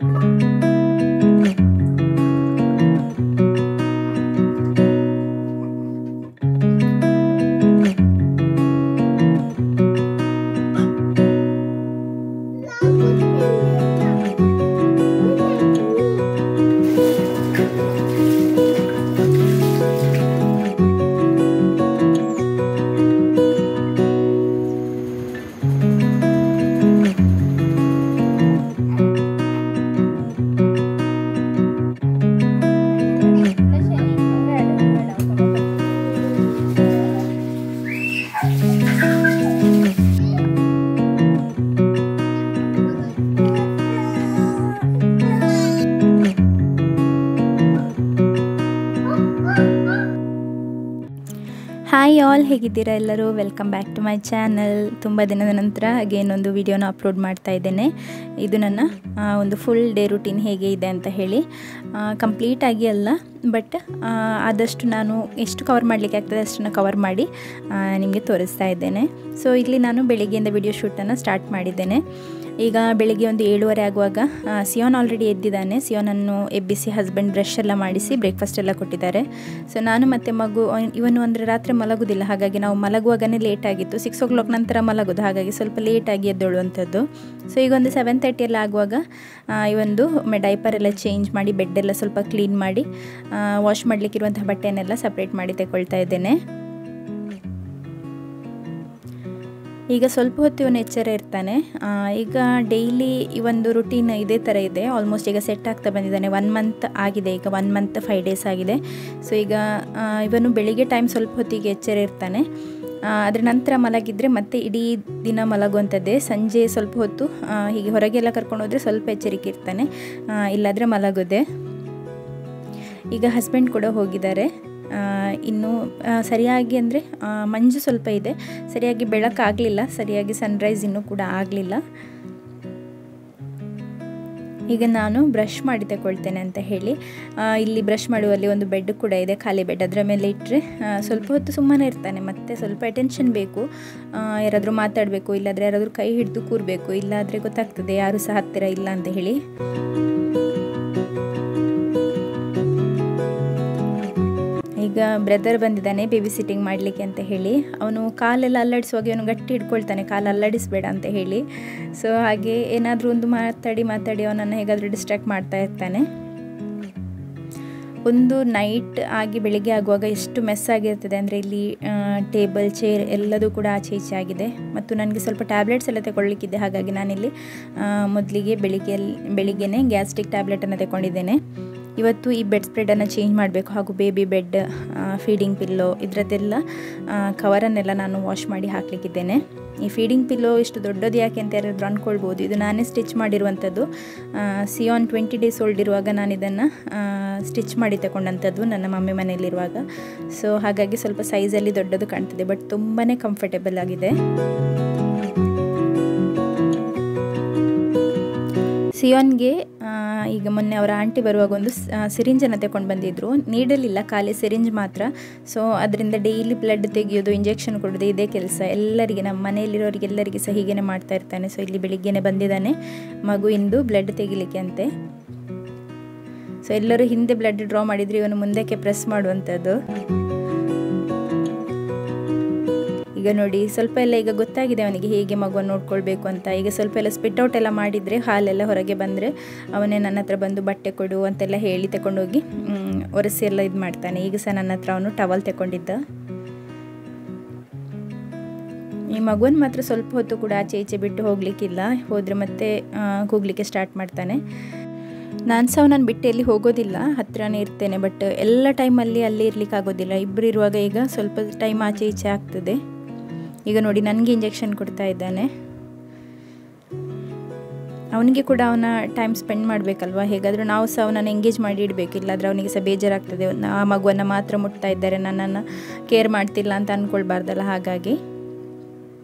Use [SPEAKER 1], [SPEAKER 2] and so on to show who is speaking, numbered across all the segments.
[SPEAKER 1] Hi all, ಹೇಗಿದ್ದೀರಾ ಎಲ್ಲರೂ? Welcome back to my channel. ತುಂಬ ದಿನದ ನಂತರ ಅಗೇನ್ ಒಂದು ವಿಡಿಯೋನ ಅಪ್ಲೋಡ್ ಮಾಡ್ತಾ ಇದ್ದೇನೆ. ಇದು ನನ್ನ ಒಂದು ಫುಲ್ ಡೇ ರೂಟೀನ್ ಹೇಗೆ ಇದೆ ಅಂತ ಹೇಳಿ. ಕಂಪ್ಲೀಟಾಗಿ ಅಲ್ಲ, ಬಟ್ ಆದಷ್ಟು ನಾನು ಎಷ್ಟು ಕವರ್ ಮಾಡಲಿಕ್ಕೆ ಆಗ್ತದೆ ಅಷ್ಟನ್ನು ಕವರ್ ಮಾಡಿ ನಿಮಗೆ ತೋರಿಸ್ತಾ ಇದ್ದೇನೆ. ಸೊ ಇಲ್ಲಿ ನಾನು ಬೆಳಿಗ್ಗೆಯಿಂದ ವಿಡಿಯೋ ಶೂಟನ್ನು ಸ್ಟಾರ್ಟ್ ಮಾಡಿದ್ದೇನೆ. ಈಗ ಬೆಳಿಗ್ಗೆ ಒಂದು 7:30 ಆಗುವಾಗ ಸಿಯೋನ್ ಆಲ್ರೆಡಿ ಎದ್ದಿದ್ದಾನೆ. ಸಿಯೋನನ್ನು ಎಬ್ಬಿಸಿ ಹಸ್ಬೆಂಡ್ ಬ್ರಷ್ ಎಲ್ಲ ಮಾಡಿಸಿ ಬ್ರೇಕ್ಫಾಸ್ಟ್ ಎಲ್ಲ ಕೊಟ್ಟಿದ್ದಾರೆ. ಸೊ ನಾನು ಮತ್ತು ಮಗು ಇವನು ಅಂದರೆ ರಾತ್ರಿ ಮಲಗೋದಿಲ್ಲ, ಹಾಗಾಗಿ ನಾವು ಮಲಗುವಾಗನೇ ಲೇಟ್ ಆಗಿತ್ತು. 6 o'clock ನಂತರ ಮಲಗೋದು, ಹಾಗಾಗಿ ಸ್ವಲ್ಪ ಲೇಟಾಗಿ ಎದ್ದೇಳುವಂಥದ್ದು. ಸೊ ಈಗ ಒಂದು 7:30 ಎಲ್ಲ ಆಗುವಾಗ ಇವೊಂದು ಡೈಪರ್ ಎಲ್ಲ ಚೇಂಜ್ ಮಾಡಿ ಬೆಡ್ಡೆಲ್ಲ ಸ್ವಲ್ಪ ಕ್ಲೀನ್ ಮಾಡಿ ವಾಶ್ ಮಾಡಲಿಕ್ಕಿರುವಂತಹ ಬಟ್ಟೆಯನ್ನೆಲ್ಲ ಸಪ್ರೇಟ್ ಮಾಡಿ ತಗೊಳ್ತಾ ಇದ್ದೇನೆ. ಈಗ ಸ್ವಲ್ಪ ಹೊತ್ತು ಇವನು ಎಚ್ಚರ ಇರ್ತಾನೆ. ಈಗ ಡೈಲಿ ಈ ಒಂದು ರುಟೀನ್ ಇದೇ ಥರ ಇದೆ. ಆಲ್ಮೋಸ್ಟ್ ಈಗ ಸೆಟ್ ಆಗ್ತಾ ಬಂದಿದ್ದಾನೆ. 1 month ಆಗಿದೆ, ಈಗ 1 month 5 days ಆಗಿದೆ. ಸೊ ಈಗ ಇವನು ಬೆಳಿಗ್ಗೆ ಟೈಮ್ ಸ್ವಲ್ಪ ಹೊತ್ತಿಗೆ ಎಚ್ಚರ ಇರ್ತಾನೆ. ಅದರ ನಂತರ ಮಲಗಿದರೆ ಮತ್ತೆ ಇಡೀ ದಿನ ಮಲಗುವಂಥದ್ದೇ. ಸಂಜೆ ಸ್ವಲ್ಪ ಹೊತ್ತು ಹೀಗೆ ಹೊರಗೆಲ್ಲ ಕರ್ಕೊಂಡು ಹೋದರೆ ಸ್ವಲ್ಪ ಎಚ್ಚರಿಕೆ ಇರ್ತಾನೆ, ಇಲ್ಲಾದರೆ ಮಲಗೋದೆ. ಈಗ ಹಸ್ಬೆಂಡ್ ಕೂಡ ಹೋಗಿದ್ದಾರೆ. ಇನ್ನು ಸರಿಯಾಗಿ ಅಂದರೆ ಮಂಜು ಸ್ವಲ್ಪ ಇದೆ, ಸರಿಯಾಗಿ ಬೆಳಕಾಗಲಿಲ್ಲ, ಸರಿಯಾಗಿ ಸನ್ರೈಸ್ ಇನ್ನೂ ಕೂಡ ಆಗಲಿಲ್ಲ. ಈಗ ನಾನು ಬ್ರಷ್ ಮಾಡಿ ತಗೊಳ್ತೇನೆ ಅಂತ ಹೇಳಿ ಇಲ್ಲಿ ಬ್ರಷ್ ಮಾಡುವಲ್ಲಿ ಒಂದು ಬೆಡ್ ಕೂಡ ಇದೆ, ಖಾಲಿ ಬೆಡ್. ಅದರ ಮೇಲೆ ಇಟ್ಟರೆ ಸ್ವಲ್ಪ ಹೊತ್ತು ಸುಮ್ಮನೆ ಇರ್ತಾನೆ. ಮತ್ತು ಸ್ವಲ್ಪ ಅಟೆನ್ಷನ್ ಬೇಕು, ಯಾರಾದರೂ ಮಾತಾಡಬೇಕು, ಇಲ್ಲಾದರೆ ಯಾರಾದರೂ ಕೈ ಹಿಡಿದು ಕೂರಬೇಕು, ಇಲ್ಲಾದರೆ ಗೊತ್ತಾಗ್ತದೆ ಯಾರೂ ಸಹ ಹತ್ತಿರ ಇಲ್ಲ ಅಂತ ಹೇಳಿ. ಈಗ ಬ್ರದರ್ ಬಂದಿದ್ದಾನೆ ಬೇಬಿ ಸಿಟ್ಟಿಂಗ್ ಮಾಡಲಿಕ್ಕೆ ಅಂತ ಹೇಳಿ. ಅವನು ಕಾಲೆಲ್ಲ ಅಲ್ಲಾಡಿಸುವಾಗ ಇವನು ಗಟ್ಟಿ ಹಿಡ್ಕೊಳ್ತಾನೆ, ಕಾಲು ಅಲ್ಲಾಡಿಸಬೇಡ ಅಂತ ಹೇಳಿ. ಸೊ ಹಾಗೆ ಏನಾದರೂ ಒಂದು ಮಾತಾಡಿ ಅವನನ್ನು ಹೇಗಾದರೂ ಡಿಸ್ಟ್ರಾಕ್ಟ್ ಮಾಡ್ತಾ ಇರ್ತಾನೆ. ಒಂದು ನೈಟ್ ಆಗಿ ಬೆಳಿಗ್ಗೆ ಆಗುವಾಗ ಎಷ್ಟು ಮೆಸ್ ಆಗಿರ್ತದೆ ಅಂದರೆ ಇಲ್ಲಿ ಟೇಬಲ್ ಚೇರ್ ಎಲ್ಲದೂ ಕೂಡ ಆಚೆ ಈಚೆ ಆಗಿದೆ. ಮತ್ತು ನನಗೆ ಸ್ವಲ್ಪ ಟ್ಯಾಬ್ಲೆಟ್ಸ್ ಎಲ್ಲ ತಗೊಳ್ಳಿಕ್ಕಿದೆ, ಹಾಗಾಗಿ ನಾನಿಲ್ಲಿ ಮೊದಲಿಗೆ ಬೆಳಿಗ್ಗೆನೇ ಗ್ಯಾಸ್ಟ್ರಿಕ್ ಟ್ಯಾಬ್ಲೆಟನ್ನು ತಗೊಂಡಿದ್ದೇನೆ. ಇವತ್ತು ಈ ಬೆಡ್ ಸ್ಪ್ರೆಡನ್ನು ಚೇಂಜ್ ಮಾಡಬೇಕು, ಹಾಗೂ ಬೇಬಿ ಬೆಡ್, ಫೀಡಿಂಗ್ ಪಿಲ್ಲೋ ಇದರದ್ದೆಲ್ಲ ಕವರನ್ನೆಲ್ಲ ನಾನು ವಾಶ್ ಮಾಡಿ ಹಾಕಲಿಕ್ಕಿದ್ದೇನೆ. ಈ ಫೀಡಿಂಗ್ ಪಿಲ್ಲೋ ಇಷ್ಟು ದೊಡ್ಡದು ಯಾಕೆ ಅಂತ ಯಾರಾದರೂ ಅಂದ್ಕೊಳ್ಬೋದು. ಇದು ನಾನೇ ಸ್ಟಿಚ್ ಮಾಡಿರುವಂಥದ್ದು. ಸಿಯೋನ್ 20 days ಓಲ್ಡ್ ಇರುವಾಗ ನಾನು ಇದನ್ನು ಸ್ಟಿಚ್ ಮಾಡಿ ತಗೊಂಡಂಥದ್ದು ನನ್ನ ಮಮ್ಮಿ ಮನೆಯಲ್ಲಿರುವಾಗ. ಸೊ ಹಾಗಾಗಿ ಸ್ವಲ್ಪ ಸೈಜಲ್ಲಿ ದೊಡ್ಡದು ಕಾಣ್ತದೆ, ಬಟ್ ತುಂಬಾ ಕಂಫರ್ಟೇಬಲ್ ಆಗಿದೆ. ಸಿಯೋನ್ಗೆ ಈಗ ಮೊನ್ನೆ ಅವರ ಆಂಟಿ ಬರುವಾಗ ಒಂದು ಸಿರಿಂಜನ್ನು ತಗೊಂಡು ಬಂದಿದ್ದರು. ನೀಡಲಿಲ್ಲ, ಖಾಲಿ ಸಿರಿಂಜ್ ಮಾತ್ರ. ಸೊ ಅದರಿಂದ ಡೈಲಿ ಬ್ಲಡ್ ತೆಗೆಯೋದು, ಇಂಜೆಕ್ಷನ್ ಕೊಡೋದು ಇದೇ ಕೆಲಸ ಎಲ್ಲರಿಗೆ, ನಮ್ಮ ಮನೆಯಲ್ಲಿರೋರಿಗೆಲ್ಲರಿಗೆ ಸಹ ಹೀಗೇ ಮಾಡ್ತಾ ಇರ್ತಾನೆ. ಸೊ ಇಲ್ಲಿ ಬೆಳಿಗ್ಗೆನೇ ಬಂದಿದ್ದಾನೆ ಮಗು ಇಂದು ಬ್ಲಡ್ ತೆಗಿಲಿಕ್ಕೆ ಅಂತೆ. ಸೊ ಎಲ್ಲರೂ ಹಿಂದೆ ಬ್ಲಡ್ ಡ್ರಾ ಮಾಡಿದರೆ ಇವನು ಮುಂದಕ್ಕೆ ಪ್ರೆಸ್ ಮಾಡುವಂಥದ್ದು. ಈಗ ನೋಡಿ ಸ್ವಲ್ಪ ಎಲ್ಲ ಈಗ ಗೊತ್ತಾಗಿದೆ ಅವನಿಗೆ ಹೇಗೆ ಮಗುವನ್ನು ನೋಡ್ಕೊಳ್ಬೇಕು ಅಂತ. ಈಗ ಸ್ವಲ್ಪ ಎಲ್ಲ ಸ್ಪಿಟ್ಔಟ್ ಎಲ್ಲ ಮಾಡಿದರೆ, ಹಾಲೆಲ್ಲ ಹೊರಗೆ ಬಂದರೆ ಅವನೇ ನನ್ನ ಹತ್ರ ಬಂದು ಬಟ್ಟೆ ಕೊಡು ಅಂತೆಲ್ಲ ಹೇಳಿ ತಗೊಂಡೋಗಿ ಒರೆಸಿ ಎಲ್ಲ ಇದು ಮಾಡ್ತಾನೆ. ಈಗ ಸಹ ನನ್ನ ಹತ್ರ ಅವನು ಟವಲ್ ತಗೊಂಡಿದ್ದ. ಈ ಮಗುವನ್ನು ಮಾತ್ರ ಸ್ವಲ್ಪ ಹೊತ್ತು ಕೂಡ ಆಚೆ ಈಚೆ ಬಿಟ್ಟು ಹೋಗಲಿಕ್ಕಿಲ್ಲ, ಹೋದರೆ ಮತ್ತೆ ಕೂಗಲಿಕ್ಕೆ ಸ್ಟಾರ್ಟ್ ಮಾಡ್ತಾನೆ. ನಾನು ಸಹ ನಾನು ಬಿಟ್ಟು ಎಲ್ಲಿ ಹೋಗೋದಿಲ್ಲ, ಹತ್ತಿರನೇ ಇರ್ತೇನೆ. ಬಟ್ ಎಲ್ಲ ಟೈಮಲ್ಲಿ ಅಲ್ಲೇ ಇರ್ಲಿಕ್ಕೆ ಆಗೋದಿಲ್ಲ. ಇಬ್ಬರು ಇರುವಾಗ ಈಗ ಸ್ವಲ್ಪ ಟೈಮ್ ಆಚೆ ಈಚೆ ಆಗ್ತದೆ. ಈಗ ನೋಡಿ ನನಗೆ ಇಂಜೆಕ್ಷನ್ ಕೊಡ್ತಾ ಇದ್ದಾನೆ. ಅವನಿಗೆ ಕೂಡ ಅವನ ಟೈಮ್ ಸ್ಪೆಂಡ್ ಮಾಡಬೇಕಲ್ವ, ಹೇಗಾದರೂ ನಾವು ಸಹ ಅವನನ್ನು ಎಂಗೇಜ್ ಮಾಡಿ ಇಡಬೇಕು, ಇಲ್ಲಾಂದರೆ ಅವನಿಗೆ ಸಹ ಬೇಜಾರಾಗ್ತದೆ. ಆ ಮಗುವನ್ನು ಮಾತ್ರ ಮುಟ್ತಾ ಇದ್ದಾರೆ, ನನ್ನನ್ನು ಕೇರ್ ಮಾಡ್ತಿಲ್ಲ ಅಂತ ಅಂದ್ಕೊಳ್ಬಾರ್ದಲ್ಲ. ಹಾಗಾಗಿ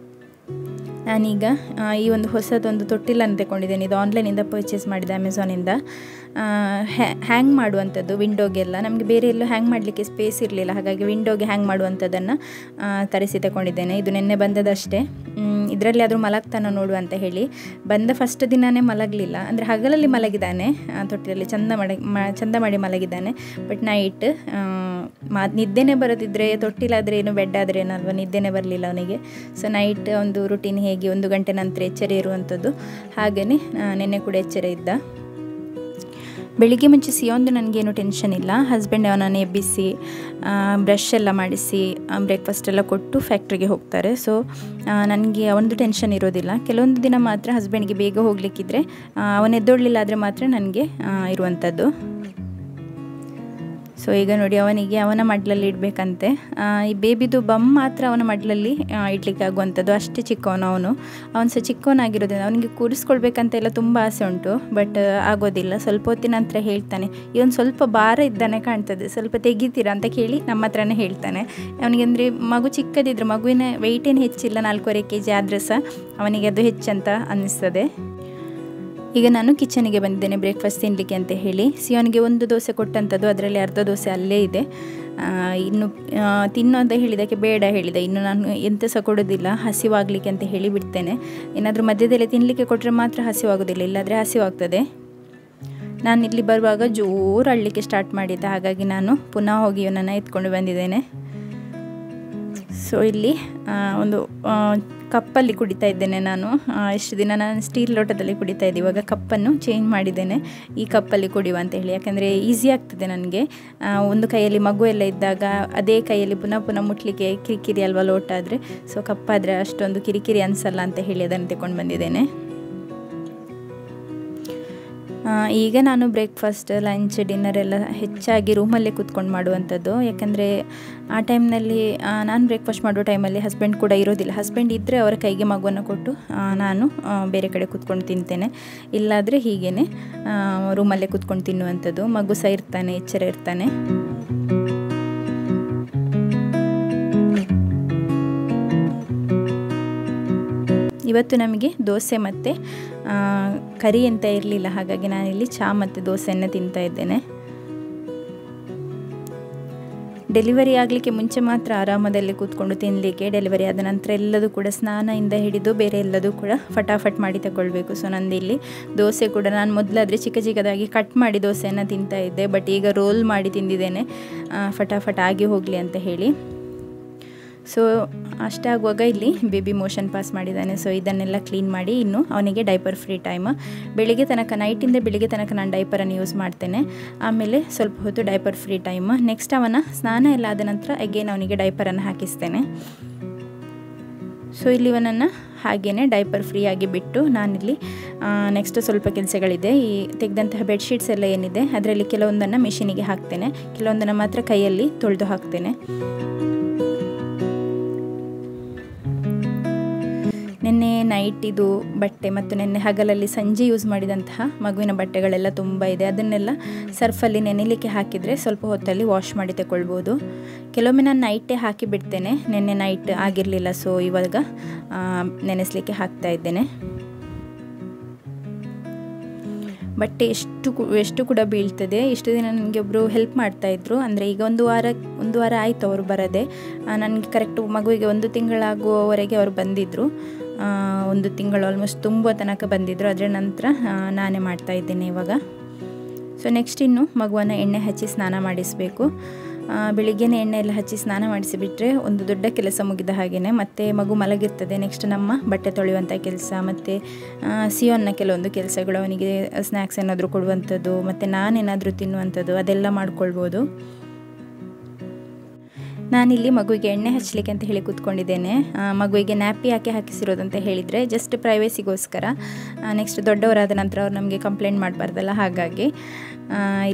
[SPEAKER 1] ನಾನೀಗ ಈ ಒಂದು ಹೊಸದೊಂದು ತೊಟ್ಟಿಲನ್ನು ತಗೊಂಡಿದ್ದೇನೆ. ಇದು ಆನ್ಲೈನಿಂದ ಪರ್ಚೇಸ್ ಮಾಡಿದೆ, ಅಮೆಝಾನಿಂದ. ಹ್ಯಾಂಗ್ ಮಾಡುವಂಥದ್ದು ವಿಂಡೋಗೆಲ್ಲ. ನಮಗೆ ಬೇರೆ ಎಲ್ಲೂ ಹ್ಯಾಂಗ್ ಮಾಡಲಿಕ್ಕೆ ಸ್ಪೇಸ್ ಇರಲಿಲ್ಲ, ಹಾಗಾಗಿ ವಿಂಡೋಗೆ ಹ್ಯಾಂಗ್ ಮಾಡುವಂಥದ್ದನ್ನು ತರಿಸಿ ತಗೊಂಡಿದ್ದೇನೆ. ಇದು ನೆನ್ನೆ ಬಂದದಷ್ಟೇ. ಇದರಲ್ಲಿ ಆದರೂ ಮಲಗ್ತಾನೋ ನೋಡು ಅಂತ ಹೇಳಿ ಬಂದ ಫಸ್ಟ್ ದಿನವೇ ಮಲಗಲಿಲ್ಲ. ಅಂದರೆ ಹಗಲಲ್ಲಿ ಮಲಗಿದ್ದಾನೆ, ತೊಟ್ಟಿಲಲ್ಲಿ ಚಂದ ಮಾಡಿ ಮಲಗಿದ್ದಾನೆ. ಬಟ್ ನೈಟ್ ನಿದ್ದೆನೇ ಬರೋದಿದ್ರೆ ತೊಟ್ಟಿಲಾದರೆ ಏನು ಬೆಡ್ ಆದರೆ ಏನಲ್ವ, ನಿದ್ದೆನೇ ಬರಲಿಲ್ಲ ಅವನಿಗೆ. ಸೊ ನೈಟ್ ಒಂದು ರುಟೀನ್ ಹೇಗೆ 1 ಗಂಟೆ ನಂತರ ಎಚ್ಚರ ಇರುವಂಥದ್ದು, ಹಾಗೆಯೇ ನಿನ್ನೆ ಕೂಡ ಎಚ್ಚರ ಇದ್ದ. ಬೆಳಿಗ್ಗೆ ಮುಂಚೆ ಸಿಯೋಂದು ನನಗೇನು ಟೆನ್ಷನ್ ಇಲ್ಲ. ಹಸ್ಬೆಂಡ್ ಅವನನ್ನು ಎಬ್ಬಿಸಿ ಬ್ರಷ್ ಎಲ್ಲ ಮಾಡಿಸಿ ಬ್ರೇಕ್ಫಾಸ್ಟ್ ಎಲ್ಲ ಕೊಟ್ಟು ಫ್ಯಾಕ್ಟ್ರಿಗೆ ಹೋಗ್ತಾರೆ. ಸೊ ನನಗೆ ಅವನದು ಟೆನ್ಷನ್ ಇರೋದಿಲ್ಲ. ಕೆಲವೊಂದು ದಿನ ಮಾತ್ರ ಹಸ್ಬೆಂಡ್ಗೆ ಬೇಗ ಹೋಗಲಿಕ್ಕಿದ್ರೆ ಅವನು ಎದ್ದೊಳ್ಳಲಿಲ್ಲ ಆದರೆ ಮಾತ್ರ ನನಗೆ ಇರುವಂಥದ್ದು. ಸೊ ಈಗ ನೋಡಿ ಅವನಿಗೆ ಅವನ ಮಡ್ಲಲ್ಲಿ ಇಡಬೇಕಂತೆ. ಈ ಬೇಬಿದು ಬಮ್ ಮಾತ್ರ ಅವನ ಮಡ್ಲಲ್ಲಿ ಇಡ್ಲಿಕ್ಕೆ ಆಗುವಂಥದ್ದು, ಅಷ್ಟೇ ಚಿಕ್ಕವನು ಅವನು ಸಹ ಚಿಕ್ಕವನಾಗಿರೋದ್ರಿಂದ ಅವನಿಗೆ ಕೂರಿಸ್ಕೊಳ್ಬೇಕಂತ ಎಲ್ಲ ತುಂಬ ಆಸೆ ಉಂಟು. ಬಟ್ ಆಗೋದಿಲ್ಲ. ಸ್ವಲ್ಪ ಹೊತ್ತಿನ ನಂತರ ಹೇಳ್ತಾನೆ, ಇವನು ಸ್ವಲ್ಪ ಭಾರ ಇದ್ದಾನೆ ಕಾಣ್ತದೆ, ಸ್ವಲ್ಪ ತೆಗಿತೀರಾ ಅಂತ ಕೇಳಿ ನಮ್ಮ ಹತ್ರನೇ ಹೇಳ್ತಾನೆ. ಅವನಿಗೆ ಅಂದರೆ ಮಗು ಚಿಕ್ಕದಿದ್ರು, ಮಗುವಿನ ವೆಯ್ಟ್ ಏನು ಹೆಚ್ಚಿಲ್ಲ, 4.5 kg ಆದರೂ ಸಹ ಅವನಿಗೆ ಅದು ಹೆಚ್ಚಂತ ಅನ್ನಿಸ್ತದೆ. ಈಗ ನಾನು ಕಿಚನಿಗೆ ಬಂದಿದ್ದೇನೆ ಬ್ರೇಕ್ಫಾಸ್ಟ್ ತಿನ್ನಲಿಕ್ಕೆ ಅಂತ ಹೇಳಿ. ಸಿಯೋನಿಗೆ 1 ದೋಸೆ ಕೊಟ್ಟಂಥದ್ದು, ಅದರಲ್ಲಿ ಅರ್ಧ ದೋಸೆ ಅಲ್ಲೇ ಇದೆ. ಇನ್ನು ತಿನ್ನು ಅಂತ ಹೇಳಿದ್ದಕ್ಕೆ ಬೇಡ ಹೇಳಿದೆ. ಇನ್ನು ನಾನು ಎಂತ ಸಹ ಕೊಡೋದಿಲ್ಲ, ಹಸಿವಾಗಲಿಕ್ಕೆ ಅಂತ ಹೇಳಿ ಬಿಡ್ತೇನೆ. ಏನಾದರೂ ಮಧ್ಯದಲ್ಲಿ ತಿನ್ನಲಿಕ್ಕೆ ಕೊಟ್ಟರೆ ಮಾತ್ರ ಹಸಿವಾಗೋದಿಲ್ಲ, ಇಲ್ಲಾದರೆ ಹಸಿವಾಗ್ತದೆ. ನಾನು ಇಲ್ಲಿ ಬರುವಾಗ ಜೋರು ಅಳ್ಳಿಕ್ಕೆ ಸ್ಟಾರ್ಟ್ ಮಾಡಿದ್ದೆ, ಹಾಗಾಗಿ ನಾನು ಪುನಃ ಹೋಗಿ ಇವನನ್ನು ಎತ್ಕೊಂಡು ಬಂದಿದ್ದೇನೆ. ಸೊ ಇಲ್ಲಿ ಒಂದು ಕಪ್ಪಲ್ಲಿ ಕುಡಿತಾ ಇದ್ದೇನೆ ನಾನು. ಇಷ್ಟು ದಿನ ನಾನು ಸ್ಟೀಲ್ ಲೋಟದಲ್ಲಿ ಕುಡಿತಾ ಇದ್ದೆ, ಇವಾಗ ಕಪ್ಪನ್ನು ಚೇಂಜ್ ಮಾಡಿದ್ದೇನೆ, ಈ ಕಪ್ಪಲ್ಲಿ ಕುಡಿಯುವ ಅಂತ ಹೇಳಿ. ಯಾಕಂದರೆ ಈಸಿ ಆಗ್ತದೆ ನನಗೆ. ಒಂದು ಕೈಯಲ್ಲಿ ಮಗು ಎಲ್ಲ ಇದ್ದಾಗ ಅದೇ ಕೈಯಲ್ಲಿ ಪುನಃ ಮುಟ್ಲಿಕ್ಕೆ ಕಿರಿಕಿರಿ ಅಲ್ವಾ ಲೋಟ ಆದರೆ. ಸೊ ಕಪ್ಪಾದರೆ ಅಷ್ಟೊಂದು ಕಿರಿಕಿರಿ ಅನಿಸಲ್ಲ ಅಂತ ಹೇಳಿ ಅದನ್ನು ತಗೊಂಡು ಬಂದಿದ್ದೇನೆ. ಈಗ ನಾನು ಬ್ರೇಕ್ಫಾಸ್ಟ್, ಲಂಚ್, ಡಿನ್ನರ್ ಎಲ್ಲ ಹೆಚ್ಚಾಗಿ ರೂಮಲ್ಲೇ ಕೂತ್ಕೊಂಡು ಮಾಡುವಂಥದ್ದು. ಯಾಕಂದರೆ ಆ ಟೈಮ್ನಲ್ಲಿ ನಾನು ಬ್ರೇಕ್ಫಾಸ್ಟ್ ಮಾಡೋ ಟೈಮಲ್ಲಿ ಹಸ್ಬೆಂಡ್ ಕೂಡ ಇರೋದಿಲ್ಲ. ಹಸ್ಬೆಂಡ್ ಇದ್ದರೆ ಅವರ ಕೈಗೆ ಮಗುವನ್ನು ಕೊಟ್ಟು ನಾನು ಬೇರೆ ಕಡೆ ಕೂತ್ಕೊಂಡು ತಿಂತೇನೆ. ಇಲ್ಲಾದರೆ ಹೀಗೇ ರೂಮಲ್ಲೇ ಕೂತ್ಕೊಂಡು ತಿನ್ನುವಂಥದ್ದು. ಮಗು ಸಹ ಇರ್ತಾನೆ, ಎಚ್ಚರ ಇರ್ತಾನೆ. ಇವತ್ತು ನಮಗೆ ದೋಸೆ ಮತ್ತು ಕರಿ ಅಂತ ಇರಲಿಲ್ಲ, ಹಾಗಾಗಿ ನಾನಿಲ್ಲಿ ಚಹಾ ಮತ್ತು ದೋಸೆಯನ್ನು ತಿಂತಾ ಇದ್ದೇನೆ. ಡೆಲಿವರಿ ಆಗಲಿಕ್ಕೆ ಮುಂಚೆ ಮಾತ್ರ ಆರಾಮದಲ್ಲಿ ಕೂತ್ಕೊಂಡು ತಿನ್ನಲಿಕ್ಕೆ, ಡೆಲಿವರಿ ಆದ ನಂತರ ಎಲ್ಲದೂ ಕೂಡ ಸ್ನಾನದಿಂದ ಹಿಡಿದು ಬೇರೆ ಎಲ್ಲದೂ ಕೂಡ ಫಟಾಫಟ್ ಮಾಡಿ ತಗೊಳ್ಬೇಕು. ಸೊ ನಂದಿಲ್ಲಿ ದೋಸೆ ಕೂಡ ನಾನು ಮೊದಲಾದರೆ ಚಿಕ್ಕದಾಗಿ ಕಟ್ ಮಾಡಿ ದೋಸೆಯನ್ನು ತಿಂತಾ ಇದ್ದೆ, ಬಟ್ ಈಗ ರೋಲ್ ಮಾಡಿ ತಿಂದಿದ್ದೇನೆ, ಫಟಾಫಟ್ ಆಗಿ ಹೋಗಲಿ ಅಂತ ಹೇಳಿ. ಸೊ ಅಷ್ಟಾಗುವಾಗ ಇಲ್ಲಿ ಬೇಬಿ ಮೋಷನ್ ಪಾಸ್ ಮಾಡಿದ್ದಾನೆ. ಸೊ ಇದನ್ನೆಲ್ಲ ಕ್ಲೀನ್ ಮಾಡಿ ಇನ್ನು ಅವನಿಗೆ ಡೈಪರ್ ಫ್ರೀ ಟೈಮ್. ನೈಟಿಂದ ಬೆಳಿಗ್ಗೆ ತನಕ ನಾನು ಡೈಪರನ್ನು ಯೂಸ್ ಮಾಡ್ತೇನೆ. ಆಮೇಲೆ ಸ್ವಲ್ಪ ಹೊತ್ತು ಡೈಪರ್ ಫ್ರೀ ಟೈಮ್. ನೆಕ್ಸ್ಟ್ ಅವನ ಸ್ನಾನ ಎಲ್ಲ ಆದ ನಂತರ ಅಗೇನ್ ಅವನಿಗೆ ಡೈಪರನ್ನು ಹಾಕಿಸ್ತೇನೆ. ಸೊ ಇಲ್ಲಿ ಇವನನ್ನು ಹಾಗೇ ಡೈಪರ್ ಫ್ರೀ ಆಗಿ ಬಿಟ್ಟು ನಾನಿಲ್ಲಿ ನೆಕ್ಸ್ಟ್ ಸ್ವಲ್ಪ ಕೆಲಸಗಳಿದೆ. ಈ ತೆಗೆದಂತಹ ಬೆಡ್ಶೀಟ್ಸ್ ಎಲ್ಲ ಏನಿದೆ ಅದರಲ್ಲಿ ಕೆಲವೊಂದನ್ನು ಮಿಷಿನಿಗೆ ಹಾಕ್ತೇನೆ, ಕೆಲವೊಂದನ್ನು ಮಾತ್ರ ಕೈಯಲ್ಲಿ ತೊಳೆದು ಹಾಕ್ತೇನೆ. ನಿನ್ನೆ ನೈಟಿದು ಬಟ್ಟೆ ಮತ್ತು ನಿನ್ನೆ ಹಗಲಲ್ಲಿ ಸಂಜೆ ಯೂಸ್ ಮಾಡಿದಂತಹ ಮಗುವಿನ ಬಟ್ಟೆಗಳೆಲ್ಲ ತುಂಬ ಇದೆ. ಅದನ್ನೆಲ್ಲ ಸರ್ಫಲ್ಲಿ ನೆನೆಯಲಿಕ್ಕೆ ಹಾಕಿದರೆ ಸ್ವಲ್ಪ ಹೊತ್ತಲ್ಲಿ ವಾಶ್ ಮಾಡಿ ತಗೊಳ್ಬೋದು. ಕೆಲವೊಮ್ಮೆ ನಾನು ನೈಟೇ ಹಾಕಿ ಬಿಡ್ತೇನೆ. ನಿನ್ನೆ ನೈಟ್ ಆಗಿರಲಿಲ್ಲ, ಸೊ ಇವಾಗ ನೆನೆಸಲಿಕ್ಕೆ ಹಾಕ್ತಾ ಇದ್ದೇನೆ. ಬಟ್ಟೆ ಎಷ್ಟು ಕೂಡ ಬೀಳ್ತದೆ. ಇಷ್ಟು ದಿನ ನನಗೆ ಒಬ್ಬರು ಹೆಲ್ಪ್ ಮಾಡ್ತಾಯಿದ್ರು. ಅಂದರೆ ಈಗ ಒಂದು ವಾರ ಆಯಿತು ಅವರು ಬರದೆ. ನನಗೆ ಕರೆಕ್ಟ್ ಮಗುವಿಗೆ 1 ತಿಂಗಳಾಗುವವರೆಗೆ ಅವರು ಬಂದಿದ್ದರು. 1 ತಿಂಗಳು ಆಲ್ಮೋಸ್ಟ್ ತುಂಬ ತನಕ ಬಂದಿದ್ದರು. ಅದರ ನಂತರ ನಾನೇ ಮಾಡ್ತಾಯಿದ್ದೇನೆ ಇವಾಗ. ಸೊ ನೆಕ್ಸ್ಟ್ ಇನ್ನು ಮಗುವನ್ನು ಎಣ್ಣೆ ಹಚ್ಚಿ ಸ್ನಾನ ಮಾಡಿಸಬೇಕು. ಬೆಳಿಗ್ಗೆನೇ ಎಣ್ಣೆ ಎಲ್ಲ ಹಚ್ಚಿ ಸ್ನಾನ ಮಾಡಿಸಿಬಿಟ್ರೆ ಒಂದು ದೊಡ್ಡ ಕೆಲಸ ಮುಗಿದ ಹಾಗೆಯೇ. ಮತ್ತು ಮಗು ಮಲಗಿರ್ತದೆ. ನೆಕ್ಸ್ಟ್ ನಮ್ಮ ಬಟ್ಟೆ ತೊಳೆಯುವಂಥ ಕೆಲಸ, ಮತ್ತು ಸಿಯೋನ್ನ ಕೆಲವೊಂದು ಕೆಲಸಗಳು, ಅವನಿಗೆ ಸ್ನ್ಯಾಕ್ಸ್ ಏನಾದರೂ ಕೊಡುವಂಥದ್ದು, ಮತ್ತು ನಾನೇನಾದರೂ ತಿನ್ನುವಂಥದ್ದು, ಅದೆಲ್ಲ ಮಾಡ್ಕೊಳ್ಬೋದು. ನಾನಿಲ್ಲಿ ಮಗುವಿಗೆ ಎಣ್ಣೆ ಹಚ್ಚಲಿಕ್ಕೆ ಅಂತ ಹೇಳಿ ಕೂತ್ಕೊಂಡಿದ್ದೇನೆ. ಮಗುವಿಗೆ ನ್ಯಾಪಿ ಯಾಕೆ ಹಾಕಿಸಿರೋದಂತ ಹೇಳಿದರೆ ಜಸ್ಟ್ ಪ್ರೈವೇಸಿಗೋಸ್ಕರ. ನೆಕ್ಸ್ಟ್ ದೊಡ್ಡವರಾದ ನಂತರ ಅವ್ರು ನಮಗೆ ಕಂಪ್ಲೇಂಟ್ ಮಾಡಬಾರ್ದಲ್ಲ, ಹಾಗಾಗಿ.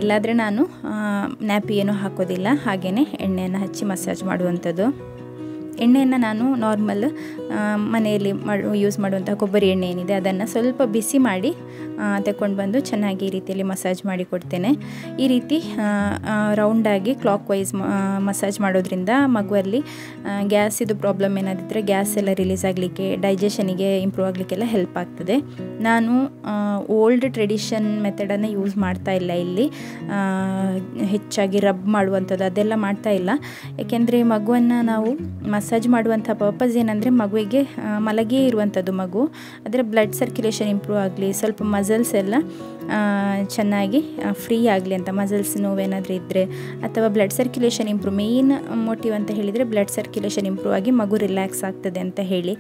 [SPEAKER 1] ಇಲ್ಲಾದರೆ ನಾನು ನ್ಯಾಪಿ ಏನೂ ಹಾಕೋದಿಲ್ಲ, ಹಾಗೆಯೇ ಎಣ್ಣೆಯನ್ನು ಹಚ್ಚಿ ಮಸಾಜ್ ಮಾಡುವಂಥದ್ದು. ಎಣ್ಣೆಯನ್ನು ನಾನು ನಾರ್ಮಲ್ ಮನೆಯಲ್ಲಿ ಯೂಸ್ ಮಾಡುವಂಥ ಕೊಬ್ಬರಿ ಎಣ್ಣೆ ಏನಿದೆ ಅದನ್ನು ಸ್ವಲ್ಪ ಬಿಸಿ ಮಾಡಿ ತಗೊಂಡು ಬಂದು ಚೆನ್ನಾಗಿ ಈ ರೀತಿಯಲ್ಲಿ ಮಸಾಜ್ ಮಾಡಿ ಕೊಡ್ತೇನೆ. ಈ ರೀತಿ ರೌಂಡಾಗಿ ಕ್ಲಾಕ್ ವೈಸ್ ಮಸಾಜ್ ಮಾಡೋದ್ರಿಂದ ಮಗುವಲ್ಲಿ ಗ್ಯಾಸಿದು ಪ್ರಾಬ್ಲಮ್ ಏನಾದಿದ್ದರೆ ಗ್ಯಾಸ್ ಎಲ್ಲ ರಿಲೀಸ್ ಆಗಲಿಕ್ಕೆ, ಡೈಜೆಷನಿಗೆ ಇಂಪ್ರೂವ್ ಆಗಲಿಕ್ಕೆಲ್ಲ ಹೆಲ್ಪ್ ಆಗ್ತದೆ. ನಾನು ಓಲ್ಡ್ ಟ್ರೆಡಿಷನ್ ಮೆಥಡನ್ನು ಯೂಸ್ ಮಾಡ್ತಾ ಇಲ್ಲ ಇಲ್ಲಿ. ಹೆಚ್ಚಾಗಿ ರಬ್ ಮಾಡುವಂಥದ್ದು ಅದೆಲ್ಲ ಮಾಡ್ತಾ ಇಲ್ಲ. ಯಾಕೆಂದರೆ ಮಗುವನ್ನು ನಾವು ಮಸಾಜ್ ಮಸಾಜ್ ಮಾಡುವಂಥ ಪರ್ಪಸ್ ಏನಂದರೆ ಮಗುವಿಗೆ ಮಲಗಿಯೇ ಇರುವಂಥದ್ದು ಮಗು, ಅದರ ಬ್ಲಡ್ ಸರ್ಕ್ಯುಲೇಷನ್ ಇಂಪ್ರೂವ್ ಆಗಲಿ, ಸ್ವಲ್ಪ ಮಸಲ್ಸ್ ಎಲ್ಲ ಚೆನ್ನಾಗಿ ಫ್ರೀ ಆಗಲಿ ಅಂತ. ಮಸಲ್ಸ್ ನೋವೇನಾದರೂ ಇದ್ದರೆ ಅಥವಾ blood circulation improve, main motive ಅಂತ ಹೇಳಿದರೆ ಬ್ಲಡ್ ಸರ್ಕ್ಯುಲೇಷನ್ ಇಂಪ್ರೂವ್ ಆಗಿ ಮಗು ರಿಲ್ಯಾಕ್ಸ್ ಆಗ್ತದೆ ಅಂತ ಹೇಳಿ.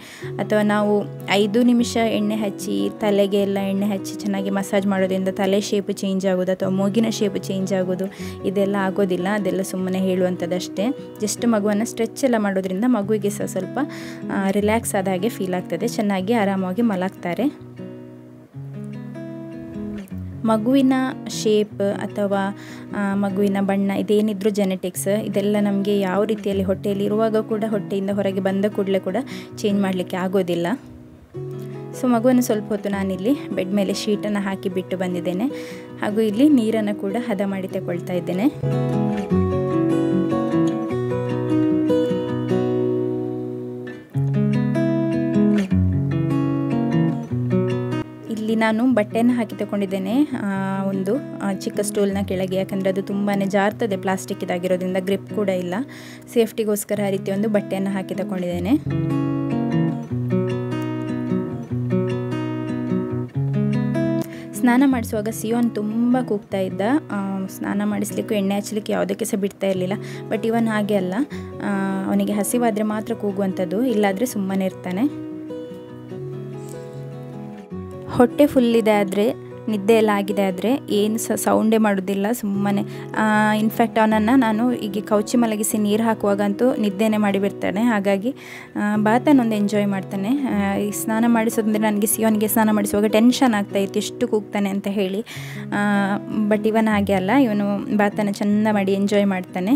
[SPEAKER 1] ಅಥವಾ ನಾವು 5 ನಿಮಿಷ ಎಣ್ಣೆ ಹಚ್ಚಿ ತಲೆಗೆ ಎಲ್ಲ ಎಣ್ಣೆ ಹಚ್ಚಿ ಚೆನ್ನಾಗಿ ಮಸಾಜ್ ಮಾಡೋದ್ರಿಂದ ತಲೆ ಶೇಪ್ ಚೇಂಜ್ ಆಗೋದು ಅಥವಾ ಮೂಗಿನ ಶೇಪ್ ಚೇಂಜ್ ಆಗೋದು ಇದೆಲ್ಲ ಆಗೋದಿಲ್ಲ. ಅದೆಲ್ಲ ಸುಮ್ಮನೆ ಹೇಳುವಂಥದ್ದಷ್ಟೇ. ಜಸ್ಟ್ ಮಗುವನ್ನು ಸ್ಟ್ರೆಚ್ ಎಲ್ಲ ಮಾಡೋದ್ರಿಂದ ಮಗುವಿಗೆ ಸಹ ಸ್ವಲ್ಪ ರಿಲ್ಯಾಕ್ಸ್ ಆದ ಹಾಗೆ ಫೀಲ್ ಆಗ್ತದೆ, ಚೆನ್ನಾಗಿ ಆರಾಮಾಗಿ ಮಲಗ್ತಾರೆ. ಮಗುವಿನ ಶೇಪ್ ಅಥವಾ ಮಗುವಿನ ಬಣ್ಣ ಇದೇನಿದ್ರು ಜೆನೆಟಿಕ್ಸ್, ಇದೆಲ್ಲ ನಮಗೆ ಯಾವ ರೀತಿಯಲ್ಲಿ ಹೊಟ್ಟೆಯಲ್ಲಿ ಇರುವಾಗ ಕೂಡ ಹೊಟ್ಟೆಯಿಂದ ಹೊರಗೆ ಬಂದ ಕೂಡಲೇ ಕೂಡ ಚೇಂಜ್ ಮಾಡಲಿಕ್ಕೆ ಆಗೋದಿಲ್ಲ. ಸೊ ಮಗುವನ್ನು ಸ್ವಲ್ಪ ಹೊತ್ತು ನಾನಿಲ್ಲಿ ಬೆಡ್ ಮೇಲೆ ಶೀಟನ್ನು ಹಾಕಿ ಬಿಟ್ಟು ಬಂದಿದ್ದೇನೆ. ಹಾಗೂ ಇಲ್ಲಿ ನೀರನ್ನು ಕೂಡ ಹದ ಮಾಡಿ ತಗೊಳ್ತಾ ಇದ್ದೇನೆ. ಇಲ್ಲಿ ನಾನು ಬಟ್ಟೆಯನ್ನು ಹಾಕಿ ತಗೊಂಡಿದ್ದೇನೆ ಒಂದು ಚಿಕ್ಕ ಸ್ಟೂಲ್ನ ಕೆಳಗೆ, ಯಾಕಂದರೆ ಅದು ತುಂಬಾ ಜಾರ್ತದೆ, ಪ್ಲಾಸ್ಟಿಕ್ ಇದಾಗಿರೋದ್ರಿಂದ ಗ್ರಿಪ್ ಕೂಡ ಇಲ್ಲ. ಸೇಫ್ಟಿಗೋಸ್ಕರ ಆ ರೀತಿ ಒಂದು ಬಟ್ಟೆಯನ್ನು ಹಾಕಿ ತಗೊಂಡಿದ್ದೇನೆ. ಸ್ನಾನ ಮಾಡಿಸುವಾಗ ಸಿಯೋನ್ ತುಂಬ ಕೂಗ್ತಾ ಇದ್ದ. ಸ್ನಾನ ಮಾಡಿಸ್ಲಿಕ್ಕೂ ಎಣ್ಣೆ ಹಚ್ಚಲಿಕ್ಕೆ ಯಾವುದಕ್ಕೆ ಸಹ ಬಿಡ್ತಾ ಇರಲಿಲ್ಲ. ಬಟ್ ಇವನ್ ಹಾಗೆ ಅಲ್ಲ, ಅವನಿಗೆ ಹಸಿವಾದರೆ ಮಾತ್ರ ಕೂಗುವಂಥದ್ದು, ಇಲ್ಲಾದರೆ ಸುಮ್ಮನೆ ಇರ್ತಾನೆ. ಹೊಟ್ಟೆ ಫುಲ್ಲಿದೆ ಆದರೆ, ನಿದ್ದೆ ಎಲ್ಲ ಆಗಿದೆ ಆದರೆ ಏನು ಸಹ ಸೌಂಡೇ ಮಾಡೋದಿಲ್ಲ, ಸುಮ್ಮನೆ. ಇನ್ಫ್ಯಾಕ್ಟ್ ಅವನನ್ನು ನಾನು ಈಗ ಕೌಚಿ ಮಲಗಿಸಿ ನೀರು ಹಾಕುವಾಗಂತೂ ನಿದ್ದೆನೇ ಮಾಡಿಬಿಡ್ತಾನೆ. ಹಾಗಾಗಿ ಬಾತನೊಂದು ಎಂಜಾಯ್ ಮಾಡ್ತಾನೆ. ಈ ಸ್ನಾನ ಮಾಡಿಸೋದಂದರೆ ನನಗೆ ಸಿಯೋನಿಗೆ ಸ್ನಾನ ಮಾಡಿಸುವಾಗ ಟೆನ್ಷನ್ ಆಗ್ತಾಯಿತ್ತು, ಎಷ್ಟು ಕೂಗ್ತಾನೆ ಅಂತ ಹೇಳಿ. ಬಟ್ ಇವನು ಹಾಗೆ ಅಲ್ಲ, ಇವನು ಬಾತನ ಚೆಂದ ಮಾಡಿ ಎಂಜಾಯ್ ಮಾಡ್ತಾನೆ.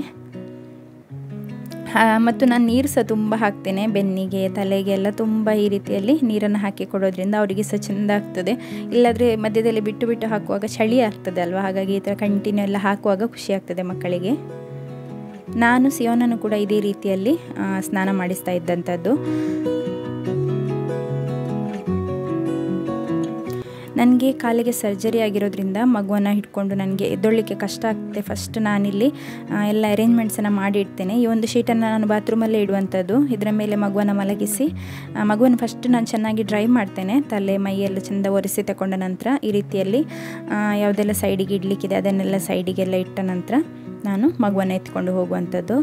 [SPEAKER 1] ಮತ್ತು ನಾನು ನೀರು ಸಹ ತುಂಬ ಹಾಕ್ತೇನೆ, ಬೆನ್ನಿಗೆ ತಲೆಗೆ ಎಲ್ಲ ತುಂಬ ಈ ರೀತಿಯಲ್ಲಿ ನೀರನ್ನು ಹಾಕಿ ಕೊಡೋದ್ರಿಂದ ಅವರಿಗೆ ಸಹ ಚೆಂದ ಆಗ್ತದೆ. ಇಲ್ಲಾದರೆ ಮಧ್ಯದಲ್ಲಿ ಬಿಟ್ಟು ಬಿಟ್ಟು ಹಾಕುವಾಗ ಚಳಿ ಆಗ್ತದೆ ಅಲ್ವಾ, ಹಾಗಾಗಿ ಈ ಥರ ಕಂಟಿನ್ಯೂ ಎಲ್ಲ ಹಾಕುವಾಗ ಖುಷಿ ಆಗ್ತದೆ ಮಕ್ಕಳಿಗೆ. ನಾನು ಸಿಯೋನನ್ನು ಕೂಡ ಇದೇ ರೀತಿಯಲ್ಲಿ ಸ್ನಾನ ಮಾಡಿಸ್ತಾ ಇದ್ದಂಥದ್ದು. ನನಗೆ ಕಾಲಿಗೆ ಸರ್ಜರಿ ಆಗಿರೋದ್ರಿಂದ ಮಗುವನ್ನು ಹಿಡ್ಕೊಂಡು ನನಗೆ ಎದ್ದೊಳ್ಳಿಕ್ಕೆ ಕಷ್ಟ ಆಗ್ತದೆ. ಫಸ್ಟ್ ನಾನಿಲ್ಲಿ ಎಲ್ಲ ಅರೇಂಜ್ಮೆಂಟ್ಸನ್ನು ಮಾಡಿ ಇಡ್ತೇನೆ. ಈ ಒಂದು ಶೀಟನ್ನು ನಾನು ಬಾತ್ರೂಮಲ್ಲೇ ಇಡುವಂಥದ್ದು. ಇದರ ಮೇಲೆ ಮಗುವನ್ನು ಮಲಗಿಸಿ ಮಗುವನ್ನು ಫಸ್ಟ್ ನಾನು ಚೆನ್ನಾಗಿ ಡ್ರೈ ಮಾಡ್ತೇನೆ. ತಲೆ ಮೈಯೆಲ್ಲ ಚೆಂದ ಒರೆಸಿ ತಗೊಂಡ ನಂತರ ಈ ರೀತಿಯಲ್ಲಿ ಯಾವುದೆಲ್ಲ ಸೈಡಿಗೆ ಇಡಲಿಕ್ಕಿದೆ ಅದನ್ನೆಲ್ಲ ಸೈಡಿಗೆಲ್ಲ ಇಟ್ಟ ನಂತರ ನಾನು ಮಗುವನ್ನು ಎತ್ಕೊಂಡು ಹೋಗುವಂಥದ್ದು.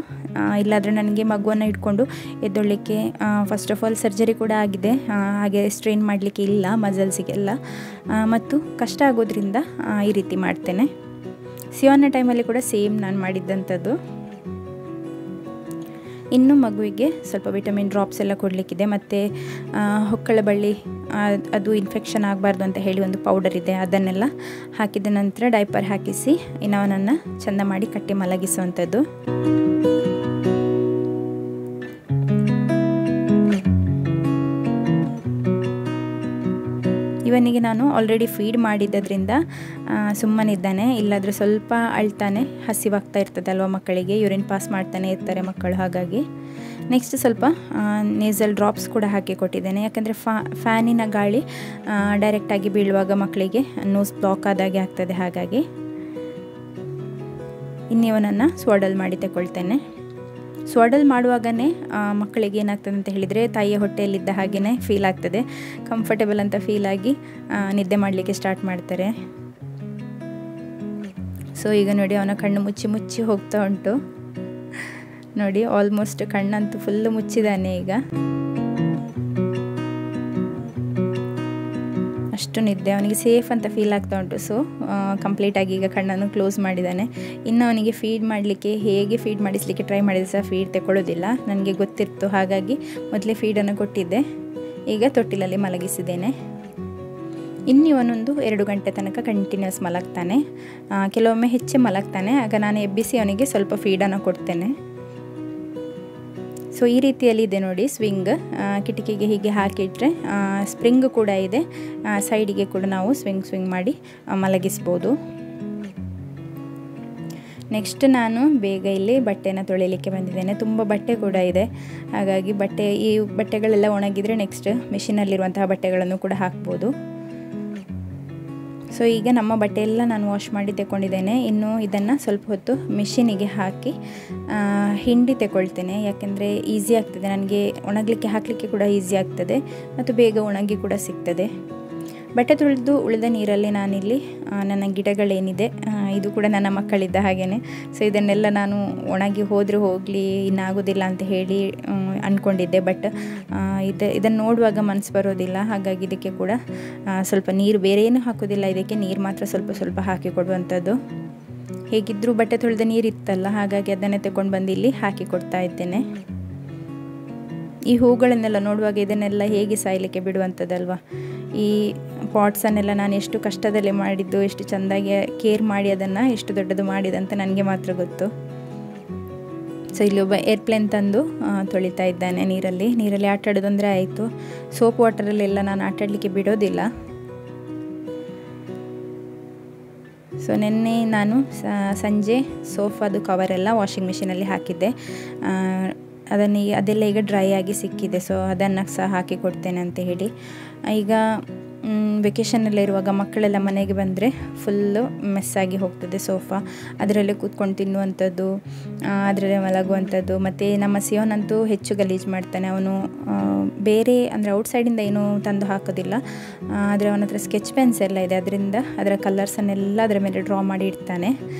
[SPEAKER 1] ಇಲ್ಲಾದರೆ ನನಗೆ ಮಗುವನ್ನು ಇಟ್ಕೊಂಡು ಎದ್ದೊಳ್ಳಿಕ್ಕೆ ಫಸ್ಟ್ ಆಫ್ ಆಲ್ ಸರ್ಜರಿ ಕೂಡ ಆಗಿದೆ, ಹಾಗೆ ಸ್ಟ್ರೈನ್ ಮಾಡಲಿಕ್ಕೆ ಇಲ್ಲ ಮಸಲ್ಸಿಗೆಲ್ಲ, ಮತ್ತು ಕಷ್ಟ ಆಗೋದ್ರಿಂದ ಈ ರೀತಿ ಮಾಡ್ತೇನೆ. ಸಿಯೋನ ಟೈಮಲ್ಲಿ ಕೂಡ ಸೇಮ್ ನಾನು ಮಾಡಿದ್ದಂಥದ್ದು. ಇನ್ನು ಮಗುವಿಗೆ ಸ್ವಲ್ಪ ವಿಟಮಿನ್ ಡ್ರಾಪ್ಸ್ ಎಲ್ಲ ಕೊಡಲಿಕ್ಕಿದೆ, ಮತ್ತು ಹೊಕ್ಕಳ ಬಳ್ಳಿ ಅದು ಇನ್ಫೆಕ್ಷನ್ ಆಗಬಾರ್ದು ಅಂತ ಹೇಳಿ ಒಂದು ಪೌಡರ್ ಇದೆ, ಅದನ್ನೆಲ್ಲ ಹಾಕಿದ ನಂತರ ಡೈಪರ್ ಹಾಕಿಸಿ ಇನ್ನವನನ್ನು ಚೆಂದ ಮಾಡಿ ಕಟ್ಟಿ ಮಲಗಿಸುವಂಥದ್ದು. ಇವನಿಗೆ ನಾನು ಆಲ್ರೆಡಿ ಫೀಡ್ ಮಾಡಿದ್ದರಿಂದ ಸುಮ್ಮನಿದ್ದಾನೆ, ಇಲ್ಲಾದರೆ ಸ್ವಲ್ಪ ಅಳ್ತಾನೆ, ಹಸಿವಾಗ್ತಾ ಇರ್ತದೆ ಅಲ್ವ ಮಕ್ಕಳಿಗೆ, ಯೂರಿನ್ ಪಾಸ್ ಮಾಡ್ತಾನೆ ಇರ್ತಾರೆ ಮಕ್ಕಳು. ಹಾಗಾಗಿ ನೆಕ್ಸ್ಟ್ ಸ್ವಲ್ಪ ನೇಸಲ್ ಡ್ರಾಪ್ಸ್ ಕೂಡ ಹಾಕಿ ಕೊಟ್ಟಿದ್ದೇನೆ, ಯಾಕಂದರೆ ಫ್ಯಾನಿನ ಗಾಳಿ ಡೈರೆಕ್ಟಾಗಿ ಬೀಳುವಾಗ ಮಕ್ಕಳಿಗೆ ನೋಸ್ ಬ್ಲಾಕ್ ಆದಾಗೆ ಆಗ್ತದೆ. ಹಾಗಾಗಿ ಇನ್ನಿವನನ್ನು ಸ್ವಾಡಲ್ ಮಾಡಿ ತಗೊಳ್ತೇನೆ. ಸ್ವಾಡಲ್ ಮಾಡುವಾಗನೇ ಮಕ್ಕಳಿಗೆ ಏನಾಗ್ತದೆ ಅಂತ ಹೇಳಿದರೆ ತಾಯಿಯ ಹೊಟ್ಟೆಯಲ್ಲಿದ್ದ ಹಾಗೆಯೇ ಫೀಲ್ ಆಗ್ತದೆ, ಕಂಫರ್ಟೇಬಲ್ ಅಂತ ಫೀಲ್ ಆಗಿ ನಿದ್ದೆ ಮಾಡಲಿಕ್ಕೆ ಸ್ಟಾರ್ಟ್ ಮಾಡ್ತಾರೆ. ಸೊ ಈಗ ನೋಡಿ ಅವನ ಕಣ್ಣು ಮುಚ್ಚಿ ಮುಚ್ಚಿ ಹೋಗ್ತಾ ಉಂಟು ನೋಡಿ, ಆಲ್ಮೋಸ್ಟ್ ಕಣ್ಣಂತೂ ಫುಲ್ಲು ಮುಚ್ಚಿದ್ದಾನೆ ಈಗ. ಅಷ್ಟು ನಿದ್ದೆ ಅವನಿಗೆ ಸೇಫ್ ಅಂತ ಫೀಲ್ ಆಗ್ತಾ ಉಂಟು. ಸೊ ಕಂಪ್ಲೀಟಾಗಿ ಈಗ ಕಣ್ಣನ್ನು ಕ್ಲೋಸ್ ಮಾಡಿದ್ದಾನೆ. ಇನ್ನು ಅವನಿಗೆ ಫೀಡ್ ಮಾಡಲಿಕ್ಕೆ ಹೇಗೆ ಫೀಡ್ ಮಾಡಿಸಲಿಕ್ಕೆ ಟ್ರೈ ಮಾಡಿದರೆ ಸಹ ಫೀಡ್ ತಗೊಳ್ಳೋದಿಲ್ಲ, ನನಗೆ ಗೊತ್ತಿತ್ತು. ಹಾಗಾಗಿ ಮೊದಲೇ ಫೀಡನ್ನು ಕೊಟ್ಟಿದ್ದೆ, ಈಗ ತೊಟ್ಟಿಲಲ್ಲಿ ಮಲಗಿಸಿದ್ದೇನೆ. ಇನ್ನು ಇವನೊಂದು 2 ಗಂಟೆ ತನಕ ಕಂಟಿನ್ಯೂಸ್ ಮಲಗ್ತಾನೆ, ಕೆಲವೊಮ್ಮೆ ಹೆಚ್ಚು ಮಲಗ್ತಾನೆ. ಆಗ ನಾನು ಎಬ್ಬಿಸಿ ಅವನಿಗೆ ಸ್ವಲ್ಪ ಫೀಡನ್ನು ಕೊಡ್ತೇನೆ. ಸೊ ಈ ರೀತಿಯಲ್ಲಿ ಇದೆ ನೋಡಿ ಸ್ವಿಂಗ್, ಕಿಟಕಿಗೆ ಹೀಗೆ ಹಾಕಿಟ್ರೆ ಸ್ಪ್ರಿಂಗ್ ಕೂಡ ಇದೆ, ಸೈಡಿಗೆ ಕೂಡ ನಾವು ಸ್ವಿಂಗ್ ಮಾಡಿ ಮಲಗಿಸ್ಬೋದು. ನೆಕ್ಸ್ಟ್ ನಾನು ಬೇಗ ಇಲ್ಲಿ ಬಟ್ಟೆನ ತೊಳಿಲಿಕ್ಕೆ ಬಂದಿದ್ದೇನೆ. ತುಂಬ ಬಟ್ಟೆ ಕೂಡ ಇದೆ, ಹಾಗಾಗಿ ಈ ಬಟ್ಟೆಗಳೆಲ್ಲ ಒಣಗಿದರೆ ನೆಕ್ಸ್ಟ್ ಮಿಷಿನಲ್ಲಿರುವಂತಹ ಬಟ್ಟೆಗಳನ್ನು ಕೂಡ ಹಾಕ್ಬೋದು. ಸೊ ಈಗ ನಮ್ಮ ಬಟ್ಟೆ ಎಲ್ಲ ನಾನು ವಾಶ್ ಮಾಡಿ ತಗೊಂಡಿದ್ದೇನೆ. ಇನ್ನು ಇದನ್ನು ಸ್ವಲ್ಪ ಹೊತ್ತು ಮಿಷಿನಿಗೆ ಹಾಕಿ ಹಿಂಡಿ ತಗೊಳ್ತೇನೆ. ಯಾಕೆಂದರೆ ಈಸಿ ಆಗ್ತದೆ, ನನಗೆ ಒಣಗಲಿಕ್ಕೆ ಹಾಕಲಿಕ್ಕೆ ಕೂಡ ಈಸಿ ಆಗ್ತದೆ ಮತ್ತು ಬೇಗ ಒಣಗಿ ಕೂಡ ಸಿಗ್ತದೆ. ಬಟ್ಟೆ ತೊಳೆದು ಉಳಿದ ನೀರಲ್ಲಿ ನಾನಿಲ್ಲಿ ನನ್ನ ಗಿಡಗಳೇನಿದೆ, ಇದು ಕೂಡ ನನ್ನ ಮಕ್ಕಳಿದ್ದ ಹಾಗೆಯೇ. ಸೊ ಇದನ್ನೆಲ್ಲ ನಾನು ಒಣಗಿ ಹೋದರೆ ಹೋಗಲಿ, ಇನ್ನಾಗೋದಿಲ್ಲ ಅಂತ ಹೇಳಿ ಅಂದ್ಕೊಂಡಿದ್ದೆ. ಬಟ್ ಇದನ್ನು ನೋಡುವಾಗ ಮನಸ್ಸು ಬರೋದಿಲ್ಲ. ಹಾಗಾಗಿ ಇದಕ್ಕೆ ಕೂಡ ಸ್ವಲ್ಪ ನೀರು, ಬೇರೆ ಏನೂ ಹಾಕೋದಿಲ್ಲ, ಇದಕ್ಕೆ ನೀರು ಮಾತ್ರ ಸ್ವಲ್ಪ ಸ್ವಲ್ಪ ಹಾಕಿ ಕೊಡುವಂಥದ್ದು. ಹೇಗಿದ್ದರೂ ಬಟ್ಟೆ ತೊಳೆದ ನೀರು ಇತ್ತಲ್ಲ, ಹಾಗಾಗಿ ಅದನ್ನೇ ತಗೊಂಡು ಬಂದು ಇಲ್ಲಿ ಹಾಕಿ ಕೊಡ್ತಾ ಇದ್ದೇನೆ. ಈ ಹೂಗಳನ್ನೆಲ್ಲ ನೋಡುವಾಗ ಇದನ್ನೆಲ್ಲ ಹೇಗೆ ಸಾಯಲಿಕ್ಕೆ ಬಿಡುವಂಥದ್ದಲ್ವ. ಈ ಪಾಟ್ಸನ್ನೆಲ್ಲ ನಾನು ಎಷ್ಟು ಕಷ್ಟದಲ್ಲಿ ಮಾಡಿದ್ದು, ಎಷ್ಟು ಚೆಂದಾಗಿ ಕೇರ್ ಮಾಡಿ ಅದನ್ನು ಎಷ್ಟು ದೊಡ್ಡದು ಮಾಡಿದಂತ ನನಗೆ ಮಾತ್ರ ಗೊತ್ತು. ಸೊ ಇಲ್ಲಿ ಒಬ್ಬ ಏರ್ಪ್ಲೇನ್ ತಂದು ತೊಳಿತಾ ಇದ್ದಾನೆ ನೀರಲ್ಲಿ ಆಟ ಆಡೋದಂದರೆ ಆಯಿತು. ಸೋಪ್ ವಾಟರಲ್ಲೆಲ್ಲ ನಾನು ಆಟ ಆಡಲಿಕ್ಕೆ ಬಿಡೋದಿಲ್ಲ. ಸೊ ನಿನ್ನೆ ನಾನು ಸಂಜೆ ಸೋಫಾದು ಕವರೆಲ್ಲ ವಾಷಿಂಗ್ ಮಿಷಿನಲ್ಲಿ ಹಾಕಿದ್ದೆ. ಅದೆಲ್ಲ ಈಗ ಡ್ರೈ ಆಗಿ ಸಿಕ್ಕಿದೆ. ಸೊ ಅದನ್ನು ಸಹ ಹಾಕಿ ಕೊಡ್ತೇನೆ ಅಂತ ಹೇಳಿ. ಈಗ ವೆಕೇಷನಲ್ಲಿರುವಾಗ ಮಕ್ಕಳೆಲ್ಲ ಮನೆಗೆ ಬಂದರೆ ಫುಲ್ಲು ಮೆಸ್ಸಾಗಿ ಹೋಗ್ತದೆ ಸೋಫಾ. ಅದರಲ್ಲೇ ಕೂತ್ಕೊಂಡು ತಿನ್ನುವಂಥದ್ದು, ಅದರಲ್ಲೇ ಮಲಗುವಂಥದ್ದು. ಮತ್ತು ನಮ್ಮ ಸಿಯೋನ್ ಅಂತೂ ಹೆಚ್ಚು ಗಲೀಜು ಮಾಡ್ತಾನೆ. ಅವನು ಬೇರೆ ಅಂದರೆ ಔಟ್ಸೈಡಿಂದ ಏನೂ ತಂದು ಹಾಕೋದಿಲ್ಲ. ಆದರೆ ಅವನ ಹತ್ರ ಸ್ಕೆಚ್ ಪೆನ್ಸ್ ಎಲ್ಲ ಇದೆ, ಅದರಿಂದ ಅದರ ಕಲರ್ಸನ್ನೆಲ್ಲ ಅದರ ಮೇಲೆ ಡ್ರಾ ಮಾಡಿ ಇಡ್ತಾನೆ.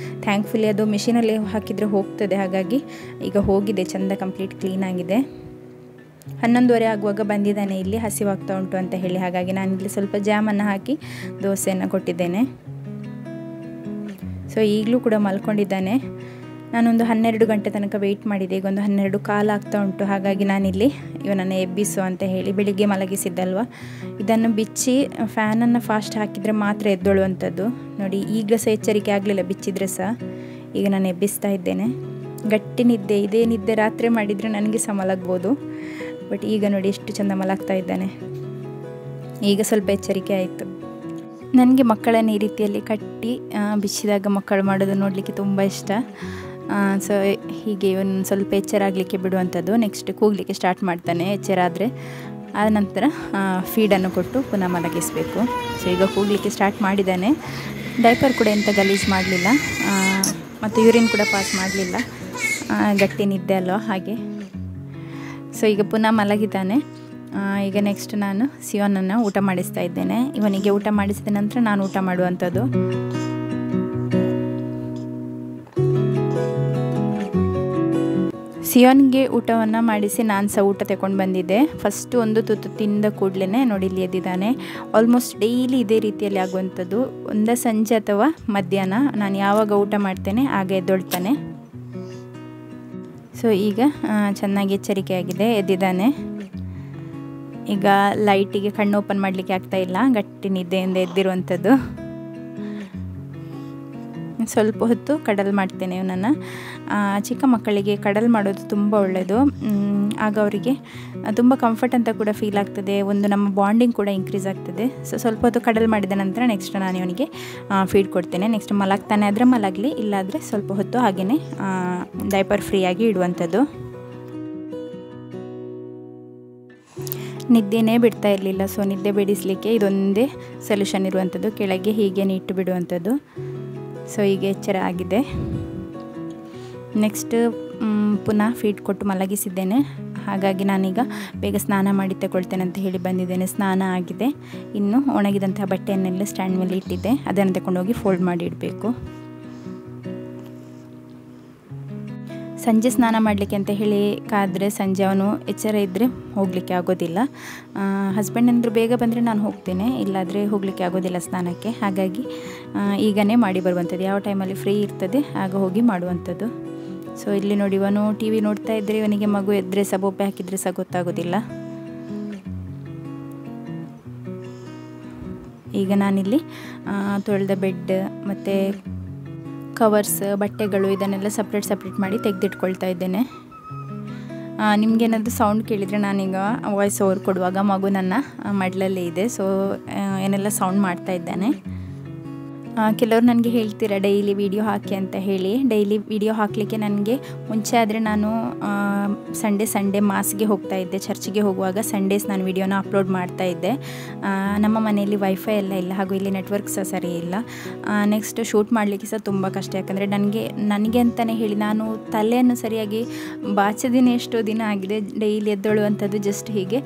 [SPEAKER 1] ಥ್ಯಾಂಕ್ಫುಲಿ ಅದು ಮಿಷಿನಲ್ಲಿ ಹಾಕಿದರೆ ಹೋಗ್ತದೆ. ಹಾಗಾಗಿ ಈಗ ಹೋಗಿದೆ, ಚೆಂದ ಕಂಪ್ಲೀಟ್ ಕ್ಲೀನಾಗಿದೆ. 11:30 ಆಗುವಾಗ ಬಂದಿದ್ದಾನೆ ಇಲ್ಲಿ, ಹಸಿವಾಗ್ತಾ ಉಂಟು ಅಂತ ಹೇಳಿ. ಹಾಗಾಗಿ ನಾನಿಲ್ಲಿ ಸ್ವಲ್ಪ ಜಾಮನ್ನು ಹಾಕಿ ದೋಸೆಯನ್ನು ಕೊಟ್ಟಿದ್ದೇನೆ. ಸೊ ಈಗಲೂ ಕೂಡ ಮಲ್ಕೊಂಡಿದ್ದಾನೆ. ನಾನೊಂದು 12 ಗಂಟೆ ತನಕ ವೆಯ್ಟ್ ಮಾಡಿದೆ. ಈಗ ಒಂದು 12:15 ಆಗ್ತಾ ಉಂಟು. ಹಾಗಾಗಿ ನಾನಿಲ್ಲಿ ಇವನನ್ನು ಎಬ್ಬಿಸು ಅಂತ ಹೇಳಿ, ಬೆಳಿಗ್ಗೆ ಮಲಗಿಸಿದ್ದಲ್ವ, ಇದನ್ನು ಬಿಚ್ಚಿ ಫ್ಯಾನನ್ನು ಫಾಸ್ಟ್ ಹಾಕಿದರೆ ಮಾತ್ರ ಎದ್ದೊಳ್ಳುವಂಥದ್ದು. ನೋಡಿ ಈಗಲೂ ಸಹ ಎಚ್ಚರಿಕೆ ಆಗಲಿಲ್ಲ, ಬಿಚ್ಚಿದ್ರೆ ಸಹ. ಈಗ ನಾನು ಎಬ್ಬಿಸ್ತಾ ಇದ್ದೇನೆ. ಗಟ್ಟಿ ನಿದ್ದೆ, ಇದೇ ನಿದ್ದೆ ರಾತ್ರಿ ಮಾಡಿದರೆ ನನಗೆ ಸಹ ಮಲಗ್ಬೋದು. ಬಟ್ ಈಗ ನೋಡಿ ಎಷ್ಟು ಚೆಂದ ಮಲಗ್ತಾ ಇದ್ದಾನೆ. ಈಗ ಸ್ವಲ್ಪ ಎಚ್ಚರಿಕೆ ಆಯಿತು. ನನಗೆ ಮಕ್ಕಳನ್ನು ಈ ರೀತಿಯಲ್ಲಿ ಕಟ್ಟಿ ಬಿಚ್ಚಿದಾಗ ಮಕ್ಕಳು ಮಾಡೋದು ನೋಡಲಿಕ್ಕೆ ತುಂಬ ಇಷ್ಟ. ಸೊ ಹೀಗೆ ಒಂದು ಸ್ವಲ್ಪ ಎಚ್ಚರ ಆಗಲಿಕ್ಕೆ ಬಿಡುವಂಥದ್ದು. ನೆಕ್ಸ್ಟ್ ಕೂಗಲಿಕ್ಕೆ ಸ್ಟಾರ್ಟ್ ಮಾಡ್ತಾನೆ ಎಚ್ಚರ ಆದರೆ. ಆದ ನಂತರ ಫೀಡನ್ನು ಕೊಟ್ಟು ಪುನಃ ಮಲಗಿಸಬೇಕು. ಸೊ ಈಗ ಕೂಗಲಿಕ್ಕೆ ಸ್ಟಾರ್ಟ್ ಮಾಡಿದ್ದಾನೆ. ಡೈಪರ್ ಕೂಡ ಎಂಥ ಗಲೀಜು ಮಾಡಲಿಲ್ಲ ಮತ್ತು ಯೂರಿನ್ ಕೂಡ ಪಾಸ್ ಮಾಡಲಿಲ್ಲ. ಗಟ್ಟಿ ನಿದ್ದೆ ಅಲ್ವ ಹಾಗೆ. ಸೊ ಈಗ ಪುನಃ ಮಲಗಿದ್ದಾನೆ. ಈಗ ನೆಕ್ಸ್ಟ್ ನಾನು ಸಿಯೋನನ್ನು ಊಟ ಮಾಡಿಸ್ತಾ ಇದ್ದೇನೆ. ಇವನಿಗೆ ಊಟ ಮಾಡಿಸಿದ ನಂತರ ನಾನು ಊಟ ಮಾಡುವಂಥದ್ದು. ಸಿಯೋನ್ಗೆ ಊಟವನ್ನು ಮಾಡಿಸಿ ನಾನು ಸಹ ಊಟ ತಗೊಂಡು ಬಂದಿದ್ದೆ. ಫಸ್ಟು ಒಂದು ತುತ್ತು ತಿಂದ ಕೂಡಲೇ ನೋಡಿ ಇಲ್ಲಿ ಎದ್ದಿದ್ದಾನೆ. ಆಲ್ಮೋಸ್ಟ್ ಡೈಲಿ ಇದೇ ರೀತಿಯಲ್ಲಿ ಆಗುವಂಥದ್ದು. ಒಂದೇ ಸಂಜೆ ಅಥವಾ ಮಧ್ಯಾಹ್ನ ನಾನು ಯಾವಾಗ ಊಟ ಮಾಡ್ತೇನೆ ಆಗ ಎದ್ದೊಳ್ತಾನೆ. ಸೊ ಈಗ ಚೆನ್ನಾಗಿ ಎಚ್ಚರಿಕೆಯಾಗಿದೆ, ಎದ್ದಿದ್ದಾನೆ. ಈಗ ಲೈಟಿಗೆ ಕಣ್ಣು ಓಪನ್ ಮಾಡಲಿಕ್ಕೆ ಆಗ್ತಾಯಿಲ್ಲ, ಗಟ್ಟಿ ನಿದ್ದೆಯಿಂದ ಎದ್ದಿರುವಂಥದ್ದು. ಸ್ವಲ್ಪ ಹೊತ್ತು ಕಡಲ್ ಮಾಡ್ತೇನೆ ಇವನನ್ನು. ಚಿಕ್ಕ ಮಕ್ಕಳಿಗೆ ಕಡಲ್ ಮಾಡೋದು ತುಂಬ ಒಳ್ಳೆಯದು. ಆಗ ಅವರಿಗೆ ತುಂಬ ಕಂಫರ್ಟ್ ಅಂತ ಕೂಡ ಫೀಲ್ ಆಗ್ತದೆ. ಒಂದು ನಮ್ಮ ಬಾಂಡಿಂಗ್ ಕೂಡ ಇನ್ಕ್ರೀಸ್ ಆಗ್ತದೆ. ಸೊ ಸ್ವಲ್ಪ ಹೊತ್ತು ಕಡಲ್ ಮಾಡಿದ ನಂತರ ನೆಕ್ಸ್ಟ್ ನಾನು ಇವನಿಗೆ ಫೀಡ್ ಕೊಡ್ತೇನೆ. ನೆಕ್ಸ್ಟ್ ಮಲಗ್ತಾನೆ ಆದರೆ ಮಲಗಲಿ, ಇಲ್ಲಾದರೆ ಸ್ವಲ್ಪ ಹೊತ್ತು ಹಾಗೆಯೇ ಡೈಪರ್ ಫ್ರೀಯಾಗಿ ಇಡುವಂಥದ್ದು. ನಿದ್ದೆನೇ ಬಿಡ್ತಾ ಇರಲಿಲ್ಲ. ಸೊ ನಿದ್ದೆ ಬಿಡಿಸಲಿಕ್ಕೆ ಇದೊಂದೇ ಸೊಲ್ಯೂಷನ್ ಇರುವಂಥದ್ದು, ಕೆಳಗೆ ಹೀಗೆ ಇಟ್ಟು ಬಿಡುವಂಥದ್ದು. ಸೊ ಈಗ ಎಚ್ಚರ ಆಗಿದೆ. ನೆಕ್ಸ್ಟ್ ಪುನಃ ಫೀಡ್ ಕೊಟ್ಟು ಮಲಗಿಸಿದ್ದೇನೆ. ಹಾಗಾಗಿ ನಾನೀಗ ಬೇಗ ಸ್ನಾನ ಮಾಡಿ ತಗೊಳ್ತೇನೆ ಅಂತ ಹೇಳಿ ಬಂದಿದ್ದೇನೆ. ಸ್ನಾನ ಆಗಿದೆ. ಇನ್ನು ಒಣಗಿದಂತಹ ಬಟ್ಟೆಯನ್ನೆಲ್ಲ ಸ್ಟ್ಯಾಂಡ್ ಮೇಲೆ ಇಟ್ಟಿದ್ದೆ, ಅದನ್ನು ತಗೊಂಡೋಗಿ ಫೋಲ್ಡ್ ಮಾಡಿ ಇಡಬೇಕು. ಸಂಜೆ ಸ್ನಾನ ಮಾಡಲಿಕ್ಕೆ ಅಂತ ಹೇಳಿ ಕಾದರೆ ಸಂಜೆ ಅವನು ಎಚ್ಚರ ಇದ್ದರೆ ಹೋಗಲಿಕ್ಕೆ ಆಗೋದಿಲ್ಲ. ಹಸ್ಬೆಂಡ್ ಏನಾದರೂ ಬೇಗ ಬಂದರೆ ನಾನು ಹೋಗ್ತೇನೆ, ಇಲ್ಲಾದರೆ ಹೋಗಲಿಕ್ಕೆ ಆಗೋದಿಲ್ಲ ಸ್ನಾನಕ್ಕೆ. ಹಾಗಾಗಿ ಈಗನೇ ಮಾಡಿ ಬರುವಂಥದ್ದು. ಯಾವ ಟೈಮಲ್ಲಿ ಫ್ರೀ ಇರ್ತದೆ ಆಗ ಹೋಗಿ ಮಾಡುವಂಥದ್ದು. ಸೊ ಇಲ್ಲಿ ನೋಡಿ ಇವನು ಟಿ ವಿ ನೋಡ್ತಾ ಇದ್ದರೆ ಇವನಿಗೆ ಮಗು ಎದ್ದರೆ ಸಹ ಬೊಬ್ಬೆ ಹಾಕಿದರೆ ಸಹ ಗೊತ್ತಾಗೋದಿಲ್ಲ. ಈಗ ನಾನಿಲ್ಲಿ ತೊಳೆದ ಬೆಡ್ ಮತ್ತು ಕವರ್ಸ್, ಬಟ್ಟೆಗಳು ಇದನ್ನೆಲ್ಲ ಸಪ್ರೇಟ್ ಮಾಡಿ ತೆಗೆದಿಟ್ಕೊಳ್ತಾ ಇದ್ದೇನೆ. ನಿಮಗೇನಾದರೂ ಸೌಂಡ್ ಕೇಳಿದರೆ ನಾನೀಗ ವಾಯ್ಸ್ ಓವರ್ ಕೊಡುವಾಗ ಮಗು ನನ್ನ ಮಡ್ಲಲ್ಲೇ ಇದೆ. ಸೊ ಏನೆಲ್ಲ ಸೌಂಡ್ ಮಾಡ್ತಾ ಇದ್ದಾನೆ. ಕೆಲವರು ನನಗೆ ಹೇಳ್ತೀರ ಡೈಲಿ ವಿಡಿಯೋ ಹಾಕಿ ಅಂತ ಹೇಳಿ. ಡೈಲಿ ವಿಡಿಯೋ ಹಾಕಲಿಕ್ಕೆ ನನಗೆ ಮುಂಚೆ ಆದರೆ ನಾನು ಸಂಡೇ ಮಾಸ್ಗೆ ಹೋಗ್ತಾ ಇದ್ದೆ, ಚರ್ಚಿಗೆ ಹೋಗುವಾಗ ಸಂಡೇಸ್ ನಾನು ವಿಡಿಯೋನ ಅಪ್ಲೋಡ್ ಮಾಡ್ತಾ ಇದ್ದೆ. ನಮ್ಮ ಮನೆಯಲ್ಲಿ ವೈಫೈ ಎಲ್ಲ ಇಲ್ಲ, ಹಾಗೂ ಇಲ್ಲಿ ನೆಟ್ವರ್ಕ್ ಸಹ ಸರಿ ಇಲ್ಲ. ನೆಕ್ಸ್ಟ್ ಶೂಟ್ ಮಾಡಲಿಕ್ಕೆ ಸಹ ತುಂಬ ಕಷ್ಟ, ಯಾಕಂದರೆ ನನಗೆ ಅಂತಲೇ ಹೇಳಿ ನಾನು ತಲೆಯನ್ನು ಸರಿಯಾಗಿ ಬಾಚದಿನ ಎಷ್ಟೋ ದಿನ ಆಗಿದೆ. ಡೈಲಿ ಎದ್ದೊಳ್ಳುವಂಥದ್ದು ಜಸ್ಟ್ ಹೀಗೆ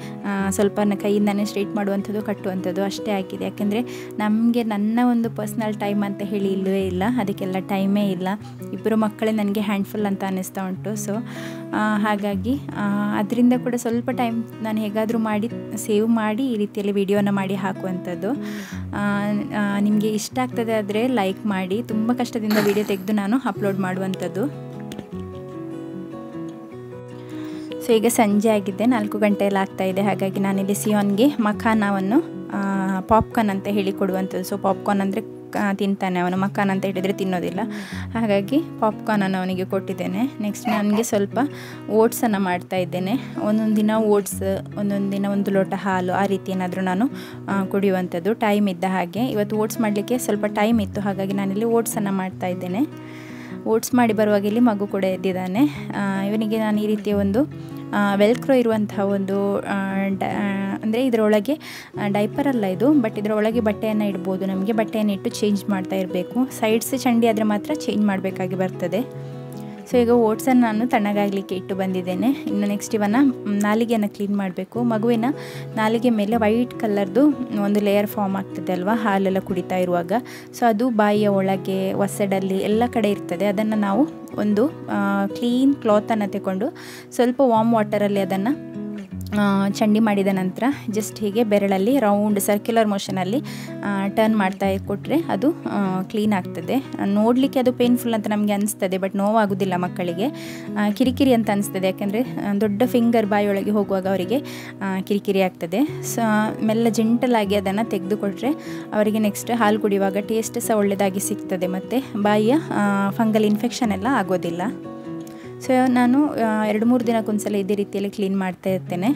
[SPEAKER 1] ಸ್ವಲ್ಪ ಕೈಯಿಂದನೇ ಸ್ಟ್ರೈಟ್ ಮಾಡುವಂಥದ್ದು, ಕಟ್ಟುವಂಥದ್ದು ಅಷ್ಟೇ ಆಗಿದೆ. ಯಾಕೆಂದರೆ ನಮಗೆ ನನ್ನ ಒಂದು ಪರ್ಸ್ನಲ್ ಟೈಮ್ ಅಂತ ಹೇಳಿ ಇಲ್ಲವೇ ಇಲ್ಲ, ಅದಕ್ಕೆಲ್ಲ ಟೈಮೇ ಇಲ್ಲ. ಇಬ್ಬರು ಮಕ್ಕಳೇ ನನಗೆ ಹ್ಯಾಂಡ್ಫುಲ್ ಅಂತ ಅನ್ನಿಸ್ತಾ ಉಂಟು. ಸೊ ಹಾಗಾಗಿ ಅದರಿಂದ ಕೂಡ ಸ್ವಲ್ಪ ಟೈಮ್ ನಾನು ಹೇಗಾದರೂ ಮಾಡಿ ಸೇವ್ ಮಾಡಿ ಈ ರೀತಿಯಲ್ಲಿ ವಿಡಿಯೋನ ಮಾಡಿ ಹಾಕುವಂಥದ್ದು. ನಿಮಗೆ ಇಷ್ಟ ಆಗ್ತದೆ ಆದರೆ ಲೈಕ್ ಮಾಡಿ. ತುಂಬ ಕಷ್ಟದಿಂದ ವಿಡಿಯೋ ತೆಗೆದು ನಾನು ಅಪ್ಲೋಡ್ ಮಾಡುವಂಥದ್ದು. ಸೊ ಈಗ ಸಂಜೆ ಆಗಿದೆ, 4 ಗಂಟೆ ಎಲ್ಲ ಆಗ್ತಾಯಿದೆ. ಹಾಗಾಗಿ ನಾನಿಲ್ಲಿ ಸಿಯೋನ್ಗೆ ಮಖಾನವನ್ನು ಪಾಪ್ಕಾರ್ನ್ ಅಂತ ಹೇಳಿ ಕೊಡುವಂಥದ್ದು. ಸೊ ಪಾಪ್ಕಾರ್ನ್ ಅಂದರೆ ತಿಂತಾನೆ ಅವನು, ಮಖಾನ್ ಅಂತ ಹೇಳಿದರೆ ತಿನ್ನೋದಿಲ್ಲ. ಹಾಗಾಗಿ ಪಾಪ್ಕಾರ್ನನ್ನು ಅವನಿಗೆ ಕೊಟ್ಟಿದ್ದೇನೆ. ನೆಕ್ಸ್ಟ್ ನನಗೆ ಸ್ವಲ್ಪ ಓಟ್ಸನ್ನು ಮಾಡ್ತಾ ಇದ್ದೇನೆ. ಒಂದೊಂದು ದಿನ ಓಟ್ಸ್, ಒಂದೊಂದು ದಿನ 1 ಲೋಟ ಹಾಲು, ಆ ರೀತಿ ಏನಾದರೂ ನಾನು ಕುಡಿಯುವಂಥದ್ದು ಟೈಮ್ ಇದ್ದ ಹಾಗೆ. ಇವತ್ತು ಓಟ್ಸ್ ಮಾಡಲಿಕ್ಕೆ ಸ್ವಲ್ಪ ಟೈಮ್ ಇತ್ತು, ಹಾಗಾಗಿ ನಾನಿಲ್ಲಿ ಓಟ್ಸನ್ನು ಮಾಡ್ತಾ ಇದ್ದೇನೆ. ಓಟ್ಸ್ ಮಾಡಿ ಬರುವಾಗ ಇಲ್ಲಿ ಮಗು ಕೂಡ ಎದ್ದಿದ್ದಾನೆ. ಇವನಿಗೆ ನಾನು ಈ ರೀತಿಯ ಒಂದು ವೆಲ್ಕ್ರೋ ಇರುವಂತಹ ಒಂದು ಅಂದರೆ ಇದರೊಳಗೆ ಡೈಪರಲ್ಲ ಇದು, ಬಟ್ ಇದರೊಳಗೆ ಬಟ್ಟೆಯನ್ನು ಇಡ್ಬೋದು. ನಮಗೆ ಬಟ್ಟೆಯನ್ನು ಇಟ್ಟು ಚೇಂಜ್ ಮಾಡ್ತಾ ಇರಬೇಕು. ಸೈಡ್ಸ್ ಚಂಡಿ ಆದರೆ ಮಾತ್ರ ಚೇಂಜ್ ಮಾಡಬೇಕಾಗಿ ಬರ್ತದೆ. ಸೊ ಈಗ ಓಟ್ಸನ್ನು ನಾನು ತಣ್ಣಗಾಗಲಿಕ್ಕೆ ಇಟ್ಟು ಬಂದಿದ್ದೇನೆ. ಇನ್ನು ನೆಕ್ಸ್ಟ್ ಇವನ್ನ ನಾಲಿಗೆಯನ್ನು ಕ್ಲೀನ್ ಮಾಡಬೇಕು. ಮಗುವಿನ ನಾಲಿಗೆ ಮೇಲೆ ವೈಟ್ ಕಲರ್ದು ಒಂದು ಲೇಯರ್ ಫಾರ್ಮ್ ಆಗ್ತದೆ ಅಲ್ವಾ, ಹಾಲೆಲ್ಲ ಕುಡಿತಾ ಇರುವಾಗ. ಸೊ ಅದು ಬಾಯಿಯ ಒಳಗೆ, ಒಸಡಲ್ಲಿ ಎಲ್ಲ ಕಡೆ ಇರ್ತದೆ. ಅದನ್ನು ನಾವು ಒಂದು ಕ್ಲೀನ್ ಕ್ಲಾತನ್ನು ತಗೊಂಡು ಸ್ವಲ್ಪ ವಾರ್ಮ್ ವಾಟರಲ್ಲಿ ಅದನ್ನು ಚಂಡಿ ಮಾಡಿದ ನಂತರ ಜಸ್ಟ್ ಹೀಗೆ ಬೆರಳಲ್ಲಿ ರೌಂಡ್ ಸರ್ಕ್ಯುಲರ್ ಮೋಷನಲ್ಲಿ ಟರ್ನ್ ಮಾಡ್ತಾ ಕೊಟ್ಟರೆ ಅದು ಕ್ಲೀನ್ ಆಗ್ತದೆ. ನೋಡಲಿಕ್ಕೆ ಅದು ಪೇನ್ಫುಲ್ ಅಂತ ನಮಗೆ ಅನಿಸ್ತದೆ, ಬಟ್ ನೋವಾಗೋದಿಲ್ಲ ಮಕ್ಕಳಿಗೆ. ಕಿರಿಕಿರಿ ಅಂತ ಅನಿಸ್ತದೆ, ಯಾಕೆಂದರೆ ದೊಡ್ಡ ಫಿಂಗರ್ ಬಾಯಿಯೊಳಗೆ ಹೋಗುವಾಗ ಅವರಿಗೆ ಕಿರಿಕಿರಿ ಆಗ್ತದೆ. ಸೊ ಮೆಲ್ಲ ಜೆಂಟಲಾಗಿ ಅದನ್ನು ತೆಗೆದುಕೊಟ್ರೆ ಅವರಿಗೆ ನೆಕ್ಸ್ಟ್ ಹಾಲು ಕುಡಿಯುವಾಗ ಟೇಸ್ಟ್ ಸಹ ಒಳ್ಳೆಯದಾಗಿ ಸಿಗ್ತದೆ, ಮತ್ತು ಬಾಯಿಯ ಫಂಗಲ್ ಇನ್ಫೆಕ್ಷನ್ ಎಲ್ಲ ಆಗೋದಿಲ್ಲ. ಸೊ ನಾನು 2-3 ದಿನಕ್ಕೊಂದ್ಸಲ ಇದೇ ರೀತಿಯಲ್ಲಿ ಕ್ಲೀನ್ ಮಾಡ್ತಾ ಇರ್ತೇನೆ.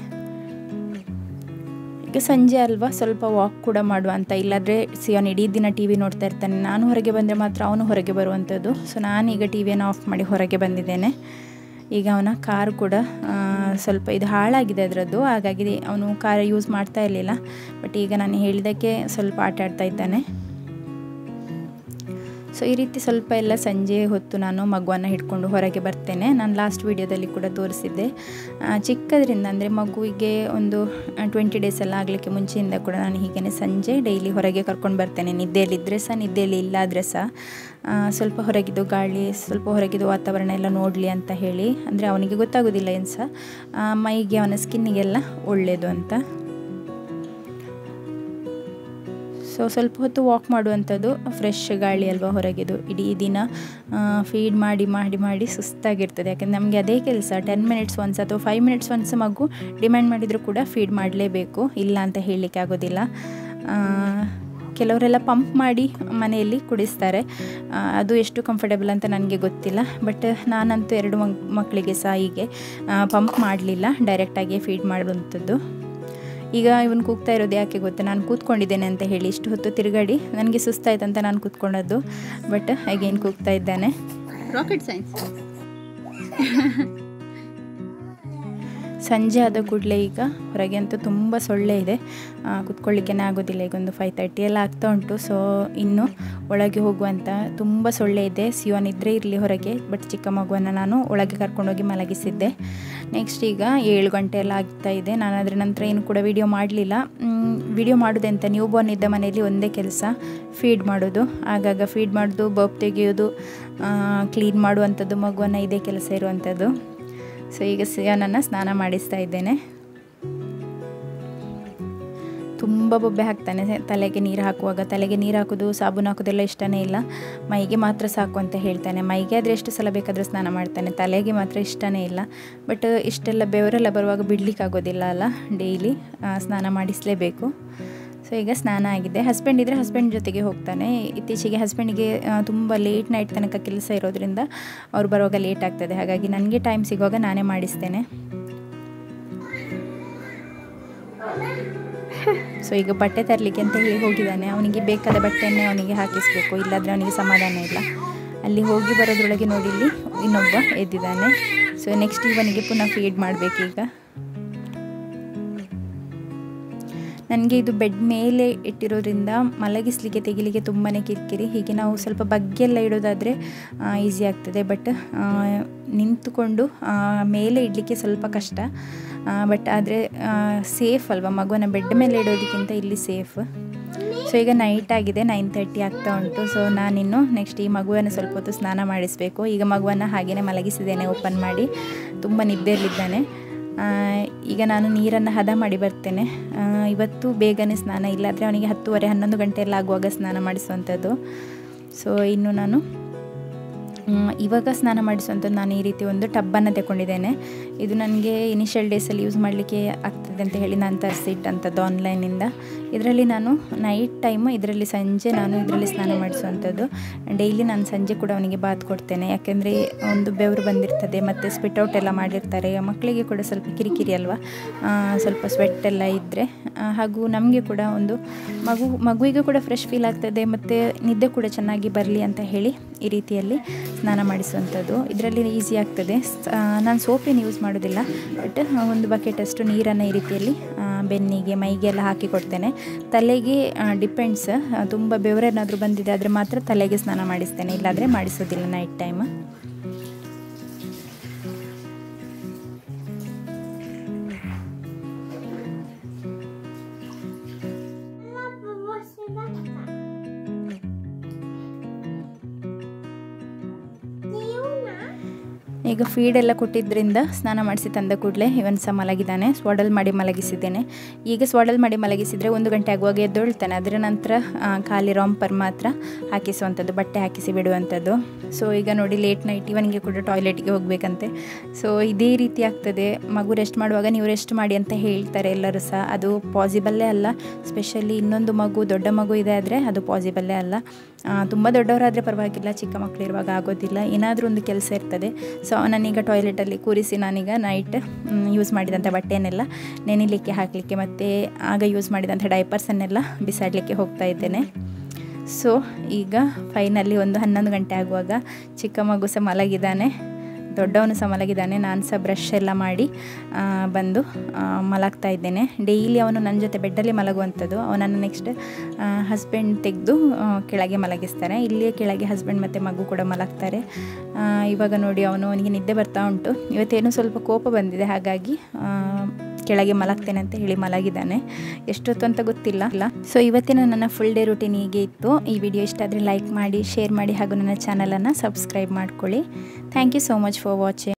[SPEAKER 1] ಈಗ ಸಂಜೆ ಅಲ್ವಾ, ಸ್ವಲ್ಪ ವಾಕ್ ಕೂಡ ಮಾಡುವ ಅಂತ. ಇಲ್ಲಾಂದರೆ ಸಿಯೋನ್ ಇಡೀ ದಿನ ಟಿ ವಿ ನೋಡ್ತಾ ಇರ್ತಾನೆ. ನಾನು ಹೊರಗೆ ಬಂದರೆ ಮಾತ್ರ ಅವನು ಹೊರಗೆ ಬರುವಂಥದ್ದು. ಸೊ ನಾನೀಗ ಟಿ ವಿಯನ್ನು ಆಫ್ ಮಾಡಿ ಹೊರಗೆ ಬಂದಿದ್ದೇನೆ. ಈಗ ಅವನ ಕಾರು ಕೂಡ ಸ್ವಲ್ಪ ಇದು ಹಾಳಾಗಿದೆ ಅದರದ್ದು, ಹಾಗಾಗಿ ಅವನು ಕಾರ್ ಯೂಸ್ ಮಾಡ್ತಾ ಇರಲಿಲ್ಲ. ಬಟ್ ಈಗ ನಾನು ಹೇಳಿದ್ದಕ್ಕೆ ಸ್ವಲ್ಪ ಆಟ ಆಡ್ತಾ ಇದ್ದಾನೆ. ಸೊ ಈ ರೀತಿ ಸ್ವಲ್ಪ ಎಲ್ಲ ಸಂಜೆ ಹೊತ್ತು ನಾನು ಮಗುವನ್ನು ಹಿಡ್ಕೊಂಡು ಹೊರಗೆ ಬರ್ತೇನೆ. ನಾನು ಲಾಸ್ಟ್ ವೀಡಿಯೋದಲ್ಲಿ ಕೂಡ ತೋರಿಸಿದ್ದೆ. ಚಿಕ್ಕದ್ರಿಂದ ಅಂದರೆ ಮಗುವಿಗೆ ಒಂದು 20 ಡೇಸ್ ಎಲ್ಲ ಆಗಲಿಕ್ಕೆ ಮುಂಚೆಯಿಂದ ಕೂಡ ನಾನು ಹೀಗೇ ಸಂಜೆ ಡೈಲಿ ಹೊರಗೆ ಕರ್ಕೊಂಡು ಬರ್ತೇನೆ. ನಿದ್ದೆಯಲ್ಲಿದ್ದರೆ ಸಹ, ನಿದ್ದೆಯಲ್ಲಿ ಇಲ್ಲಾದರೆ ಸಹ ಸ್ವಲ್ಪ ಹೊರಗಿದ್ದು ಗಾಳಿ, ಸ್ವಲ್ಪ ಹೊರಗಿದ್ದು ವಾತಾವರಣ ಎಲ್ಲ ನೋಡಲಿ ಅಂತ ಹೇಳಿ. ಅಂದರೆ ಅವನಿಗೆ ಗೊತ್ತಾಗೋದಿಲ್ಲ ಏನು ಸಹ, ಮೈಗೆ ಅವನ ಸ್ಕಿನ್ನಿಗೆಲ್ಲ ಒಳ್ಳೆಯದು ಅಂತ. ಸೊ ಸ್ವಲ್ಪ ಹೊತ್ತು ವಾಕ್ ಮಾಡುವಂಥದ್ದು, ಫ್ರೆಶ್ ಗಾಳಿ ಅಲ್ವಾ ಹೊರಗಿದು. ಇಡೀ ದಿನ ಫೀಡ್ ಮಾಡಿ ಮಾಡಿ ಮಾಡಿ ಸುಸ್ತಾಗಿರ್ತದೆ. ಯಾಕೆಂದರೆ ನಮಗೆ ಅದೇ ಕೆಲಸ. 10 ಮಿನಿಟ್ಸ್ ಒನ್ಸ್ ಅಥವಾ 5 ಮಿನಿಟ್ಸ್ ಒನ್ಸ್ ಮಗು ಡಿಮ್ಯಾಂಡ್ ಮಾಡಿದರೂ ಕೂಡ ಫೀಡ್ ಮಾಡಲೇಬೇಕು, ಇಲ್ಲ ಅಂತ ಹೇಳಲಿಕ್ಕೆ ಆಗೋದಿಲ್ಲ. ಕೆಲವರೆಲ್ಲ ಪಂಪ್ ಮಾಡಿ ಮನೆಯಲ್ಲಿ ಕುಡಿಸ್ತಾರೆ, ಅದು ಎಷ್ಟು ಕಂಫರ್ಟೇಬಲ್ ಅಂತ ನನಗೆ ಗೊತ್ತಿಲ್ಲ. ಬಟ್ ನಾನಂತೂ 2 ಮಕ್ಕಳಿಗೆ ಸಹ ಹೀಗೆ ಪಂಪ್ ಮಾಡಲಿಲ್ಲ, ಡೈರೆಕ್ಟಾಗಿ ಫೀಡ್ ಮಾಡುವಂಥದ್ದು. ಈಗ ಇವನು ಕೂಗ್ತಾ ಇರೋದು ಯಾಕೆ ಗೊತ್ತಾ, ನಾನು ಕೂತ್ಕೊಂಡಿದ್ದೇನೆ ಅಂತ ಹೇಳಿ. ಇಷ್ಟು ಹೊತ್ತು ತಿರುಗಾಡಿ ನನಗೆ ಸುಸ್ತಾಯ್ತಂತ ನಾನು ಕೂತ್ಕೊಂಡದ್ದು, ಬಟ್ ಅಗೇನ್ ಕೂಗ್ತಾ ಇದ್ದಾನೆ.
[SPEAKER 2] Rocket science.
[SPEAKER 1] ಸಂಜೆ ಆದ ಕೂಡಲೇ ಈಗ ಹೊರಗೆ ಅಂತೂ ತುಂಬ ಸೊಳ್ಳೆ ಇದೆ, ಕೂತ್ಕೊಳ್ಳಿಕ್ಕೇ ಆಗೋದಿಲ್ಲ. ಈಗ ಒಂದು 5:30 ಎಲ್ಲ ಆಗ್ತಾ ಉಂಟು. ಸೊ ಇನ್ನು ಒಳಗೆ ಹೋಗುವಂಥ ತುಂಬ ಸೊಳ್ಳೆ ಇದೆ. ಸಿಯೋನ್ ಇದ್ದರೆ ಇರಲಿ ಹೊರಗೆ, ಬಟ್ ಚಿಕ್ಕ ಮಗುವನ್ನು ನಾನು ಒಳಗೆ ಕರ್ಕೊಂಡೋಗಿ ಮಲಗಿಸಿದ್ದೆ. ನೆಕ್ಸ್ಟ್ ಈಗ 7 ಗಂಟೆ ಎಲ್ಲ ಆಗ್ತಾ ಇದೆ. ನಾನು ಅದರ ನಂತರ ಏನು ಕೂಡ ವಿಡಿಯೋ ಮಾಡಲಿಲ್ಲ. ವಿಡಿಯೋ ಮಾಡೋದೆಂತ, ನ್ಯೂ ಬೋರ್ನ್ ಇದ್ದ ಮನೆಯಲ್ಲಿ ಒಂದೇ ಕೆಲಸ, ಫೀಡ್ ಮಾಡೋದು. ಆಗಾಗ ಫೀಡ್ ಮಾಡೋದು, ಬರ್ಪ್ ತೆಗೆಯೋದು, ಕ್ಲೀನ್ ಮಾಡುವಂಥದ್ದು, ಮಗುವನ್ನು ಇದೇ ಕೆಲಸ ಇರುವಂಥದ್ದು. ಸೊ ಈಗ ಸಿಯೋನನ್ನು ಸ್ನಾನ ಮಾಡಿಸ್ತಾ ಇದ್ದೇನೆ. ತುಂಬ ಬೊಬ್ಬೆ ಹಾಕ್ತಾನೆ ತಲೆಗೆ ನೀರು ಹಾಕುವಾಗ. ತಲೆಗೆ ನೀರು ಹಾಕೋದು, ಸಾಬೂನು ಹಾಕೋದೆಲ್ಲ ಇಷ್ಟನೇ ಇಲ್ಲ. ಮೈಗೆ ಮಾತ್ರ ಸಾಕು ಅಂತ ಹೇಳ್ತಾನೆ. ಮೈಗೆ ಆದರೆ ಎಷ್ಟು ಸಲ ಬೇಕಾದರೂ ಸ್ನಾನ ಮಾಡ್ತಾನೆ, ತಲೆಗೆ ಮಾತ್ರ ಇಷ್ಟನೇ ಇಲ್ಲ. ಬಟ್ ಇಷ್ಟೆಲ್ಲ ಬೆವರೆಲ್ಲ ಬರುವಾಗ ಬಿಡಲಿಕ್ಕಾಗೋದಿಲ್ಲ ಅಲ್ಲ, ಡೈಲಿ ಸ್ನಾನ ಮಾಡಿಸಲೇಬೇಕು. ಸೊ ಈಗ ಸ್ನಾನ ಆಗಿದೆ. ಹಸ್ಬೆಂಡ್ ಇದ್ದರೆ ಹಸ್ಬೆಂಡ್ ಜೊತೆಗೆ ಹೋಗ್ತಾನೆ. ಇತ್ತೀಚೆಗೆ ಹಸ್ಬೆಂಡಿಗೆ ತುಂಬ ಲೇಟ್ ನೈಟ್ ತನಕ ಕೆಲಸ ಇರೋದ್ರಿಂದ ಅವ್ರು ಬರುವಾಗ ಲೇಟ್ ಆಗ್ತದೆ. ಹಾಗಾಗಿ ನನಗೆ ಟೈಮ್ ಸಿಗುವಾಗ ನಾನೇ ಮಾಡಿಸ್ತೇನೆ. ಸೊ ಈಗ ಬಟ್ಟೆ ತರಲಿಕ್ಕೆ ಅಂತ ಹೇಳಿ ಹೋಗಿದ್ದಾನೆ. ಅವನಿಗೆ ಬೇಕಾದ ಬಟ್ಟೆಯನ್ನೇ ಅವನಿಗೆ ಹಾಕಿಸಬೇಕು, ಇಲ್ಲಾಂದರೆ ಅವನಿಗೆ ಸಮಾಧಾನ ಇಲ್ಲ. ಅಲ್ಲಿ ಹೋಗಿ ಬರೋದ್ರೊಳಗೆ ನೋಡಿ ಇಲ್ಲಿ ಇನ್ನೊಬ್ಬ ಎದ್ದಿದ್ದಾನೆ. ಸೊ ನೆಕ್ಸ್ಟ್ ಇವನಿಗೆ ಪುನಃ ಫೀಡ್ ಮಾಡಬೇಕೀಗ. ನನಗೆ ಇದು ಬೆಡ್ ಮೇಲೆ ಇಟ್ಟಿರೋದ್ರಿಂದ ಮಲಗಿಸ್ಲಿಕ್ಕೆ ತೆಗಿಲಿಕ್ಕೆ ತುಂಬಾ ಕಿರಿಕಿರಿ. ಹೀಗೆ ನಾವು ಸ್ವಲ್ಪ ಬಗ್ಗೆಲ್ಲ ಇಡೋದಾದರೆ ಈಸಿ ಆಗ್ತದೆ, ಬಟ್ ನಿಂತುಕೊಂಡು ಮೇಲೆ ಇಡಲಿಕ್ಕೆ ಸ್ವಲ್ಪ ಕಷ್ಟ. ಬಟ್ ಆದರೆ ಸೇಫ್ ಅಲ್ವಾ, ಮಗುವನ್ನು ಬೆಡ್ ಮೇಲೆ ಇಡೋದಕ್ಕಿಂತ ಇಲ್ಲಿ ಸೇಫ್. ಸೊ ಈಗ ನೈಟ್ ಆಗಿದೆ, 9:30 ಆಗ್ತಾ ಉಂಟು. ಸೊ ನಾನಿನ್ನು ನೆಕ್ಸ್ಟ್ ಈ ಮಗುವನ್ನು ಸ್ವಲ್ಪ ಹೊತ್ತು ಸ್ನಾನ ಮಾಡಿಸಬೇಕು. ಈಗ ಮಗುವನ್ನು ಹಾಗೆಯೇ ಮಲಗಿಸಿದ್ದೇನೆ ಓಪನ್ ಮಾಡಿ, ತುಂಬ ನಿದ್ದೆಯಲ್ಲಿದ್ದಾನೆ. ಈಗ ನಾನು ನೀರನ್ನು ಹದ ಮಾಡಿ ಬರ್ತೇನೆ. ಇವತ್ತು ಬೇಗನೆ ಸ್ನಾನ, ಇಲ್ಲಾದರೆ ಅವನಿಗೆ 10:30 11 ಗಂಟೆಯಲ್ಲಿ ಆಗುವಾಗ ಸ್ನಾನ ಮಾಡಿಸುವಂಥದ್ದು. ಸೊ ಇನ್ನು ನಾನು ಇವಾಗ ಸ್ನಾನ ಮಾಡಿಸುವಂಥದ್ದು ನಾನು ಈ ರೀತಿ ಒಂದು ಟಬ್ಬನ್ನು ತಗೊಂಡಿದ್ದೇನೆ. ಇದು ನನಗೆ ಇನಿಷಿಯಲ್ ಡೇಸಲ್ಲಿ ಯೂಸ್ ಮಾಡಲಿಕ್ಕೆ ಆಗ್ತದೆ ಅಂತ ಹೇಳಿ ನಾನು ತರಿಸಿಟ್ಟಂಥದ್ದು ಆನ್ಲೈನಿಂದ. ಇದರಲ್ಲಿ ನಾನು ನೈಟ್ ಟೈಮು, ಇದರಲ್ಲಿ ಸಂಜೆ ನಾನು ಇದರಲ್ಲಿ ಸ್ನಾನ ಮಾಡಿಸುವಂಥದ್ದು. ಡೈಲಿ ನಾನು ಸಂಜೆ ಕೂಡ ಅವನಿಗೆ ಬಾತ್ ಕೊಡ್ತೇನೆ, ಯಾಕೆಂದರೆ ಒಂದು ಬೆವರು ಬಂದಿರ್ತದೆ ಮತ್ತು ಸ್ಪಿಟೌಟ್ ಎಲ್ಲ ಮಾಡಿರ್ತಾರೆ. ಮಕ್ಕಳಿಗೆ ಕೂಡ ಸ್ವಲ್ಪ ಕಿರಿಕಿರಿ ಅಲ್ವಾ, ಸ್ವಲ್ಪ ಸ್ವೆಟ್ ಎಲ್ಲ ಇದ್ದರೆ. ಹಾಗೂ ನಮಗೆ ಕೂಡ ಒಂದು ಮಗುವಿಗೂ ಕೂಡ ಫ್ರೆಶ್ ಫೀಲ್ ಆಗ್ತದೆ ಮತ್ತು ನಿದ್ದೆ ಕೂಡ ಚೆನ್ನಾಗಿ ಬರಲಿ ಅಂತ ಹೇಳಿ ಈ ರೀತಿಯಲ್ಲಿ ಸ್ನಾನ ಮಾಡಿಸುವಂಥದ್ದು. ಇದರಲ್ಲಿ ಈಸಿ ಆಗ್ತದೆ. ನಾನು ಸೋಪೇನು ಯೂಸ್ ಮಾಡೋದಿಲ್ಲ, ಬಟ್ ಒಂದು ಬಕೆಟಷ್ಟು ನೀರನ್ನು ಈ ರೀತಿಯಲ್ಲಿ ಬೆನ್ನಿಗೆ ಮೈಗೆಲ್ಲ ಹಾಕಿ ಕೊಡ್ತೇನೆ. ತಲೆಗೆ ಡಿಪೆಂಡ್ಸ್, ತುಂಬ ಬೆವರೇನಾದರೂ ಬಂದಿದೆ ಆದರೆ ಮಾತ್ರ ತಲೆಗೆ ಸ್ನಾನ ಮಾಡಿಸ್ತೇನೆ, ಇಲ್ಲಾಂದರೆ ಮಾಡಿಸೋದಿಲ್ಲ ನೈಟ್ ಟೈಮ್. ಈಗ ಫೀಡೆಲ್ಲ ಕೊಟ್ಟಿದ್ದರಿಂದ ಸ್ನಾನ ಮಾಡಿಸಿ ತಂದ ಕೂಡಲೇ ಇವನು ಸಹ ಮಲಗಿದ್ದಾನೆ. ಸ್ವಾಡಲ್ ಮಾಡಿ ಮಲಗಿಸಿದ್ದೇನೆ. ಈಗ ಸ್ವಾಡಲ್ ಮಾಡಿ ಮಲಗಿಸಿದರೆ 1 ಗಂಟೆ ಆಗುವಾಗ ಎದ್ದೊಳ್ತಾನೆ. ಅದರ ನಂತರ ಖಾಲಿ ರಾಂಪರ್ ಮಾತ್ರ ಹಾಕಿಸುವಂಥದ್ದು, ಬಟ್ಟೆ ಹಾಕಿಸಿ ಬಿಡುವಂಥದ್ದು. ಸೊ ಈಗ ನೋಡಿ ಲೇಟ್ ನೈಟ್ ಇವನಿಗೆ ಕೂಡ ಟಾಯ್ಲೆಟ್ಗೆ ಹೋಗಬೇಕಂತೆ. ಸೊ ಇದೇ ರೀತಿ ಆಗ್ತದೆ. ಮಗು ರೆಸ್ಟ್ ಮಾಡುವಾಗ ನೀವು ರೆಸ್ಟ್ ಮಾಡಿ ಅಂತ ಹೇಳ್ತಾರೆ ಎಲ್ಲರೂ ಸಹ, ಅದು ಪಾಸಿಬಲ್ಲೇ ಅಲ್ಲ. ಸ್ಪೆಷಲಿ ಇನ್ನೊಂದು ಮಗು, ದೊಡ್ಡ ಮಗು ಇದೆ ಆದರೆ ಅದು ಪಾಸಿಬಲ್ಲೇ ಅಲ್ಲ. ತುಂಬ ದೊಡ್ಡವರಾದರೆ ಪರವಾಗಿಲ್ಲ, ಚಿಕ್ಕ ಮಕ್ಕಳಿರುವಾಗ ಆಗೋದಿಲ್ಲ, ಏನಾದರೂ ಒಂದು ಕೆಲಸ ಇರ್ತದೆ. ಸೊ ಅವನನ್ನೀಗ ಟಾಯ್ಲೆಟಲ್ಲಿ ಕೂರಿಸಿ ನಾನೀಗ ನೈಟ್ ಯೂಸ್ ಮಾಡಿದಂಥ ಬಟ್ಟೆಯನ್ನೆಲ್ಲ ನೆನೆಯಲಿಕ್ಕೆ ಹಾಕಲಿಕ್ಕೆ ಮತ್ತು ಆಗ ಯೂಸ್ ಮಾಡಿದಂಥ ಡೈಪರ್ಸನ್ನೆಲ್ಲ ಬಿಸಾಡಲಿಕ್ಕೆ ಹೋಗ್ತಾ ಇದ್ದೇನೆ. ಸೊ ಈಗ ಫೈನಲಿ ಒಂದು 11 ಗಂಟೆ ಆಗುವಾಗ ಚಿಕ್ಕ ಮಗು ಸಹ ಮಲಗಿದ್ದಾನೆ, ದೊಡ್ಡವನು ಸಹ ಮಲಗಿದ್ದಾನೆ. ನಾನು ಸಹ ಬ್ರಷ್ ಎಲ್ಲ ಮಾಡಿ ಬಂದು ಮಲಗ್ತಾ ಇದ್ದೇನೆ. ಡೈಲಿ ಅವನು ನನ್ನ ಜೊತೆ ಬೆಡ್ಡಲ್ಲಿ ಮಲಗುವಂಥದ್ದು. ಅವನನ್ನು ನೆಕ್ಸ್ಟ್ ಹಸ್ಬೆಂಡ್ ತೆಗೆದು ಕೆಳಗೆ ಮಲಗಿಸ್ತಾರೆ. ಇಲ್ಲಿಯೇ ಕೆಳಗೆ ಹಸ್ಬೆಂಡ್ ಮತ್ತು ಮಗು ಕೂಡ ಮಲಗ್ತಾರೆ. ಇವಾಗ ನೋಡಿ ಅವನಿಗೆ ನಿದ್ದೆ ಬರ್ತಾ ಉಂಟು. ಇವತ್ತೇನೋ ಸ್ವಲ್ಪ ಕೋಪ ಬಂದಿದೆ, ಹಾಗಾಗಿ ಕೆಳಗೆ ಮಲಗ್ತೇನೆ ಅಂತ ಹೇಳಿ ಮಲಗಿದ್ದಾನೆ. ಎಷ್ಟೊತ್ತು ಅಂತ ಗೊತ್ತಿಲ್ಲ. ಸೊ ಇವತ್ತಿನ ನನ್ನ ಫುಲ್ ಡೇ ರೂಟೀನ್ ಹೀಗೆ ಇತ್ತು. ಈ ವಿಡಿಯೋ ಇಷ್ಟ ಆದರೆ ಲೈಕ್ ಮಾಡಿ, ಶೇರ್ ಮಾಡಿ ಹಾಗೂ ನನ್ನ ಚಾನಲನ್ನು ಸಬ್ಸ್ಕ್ರೈಬ್ ಮಾಡ್ಕೊಳ್ಳಿ. Thank you so much for watching.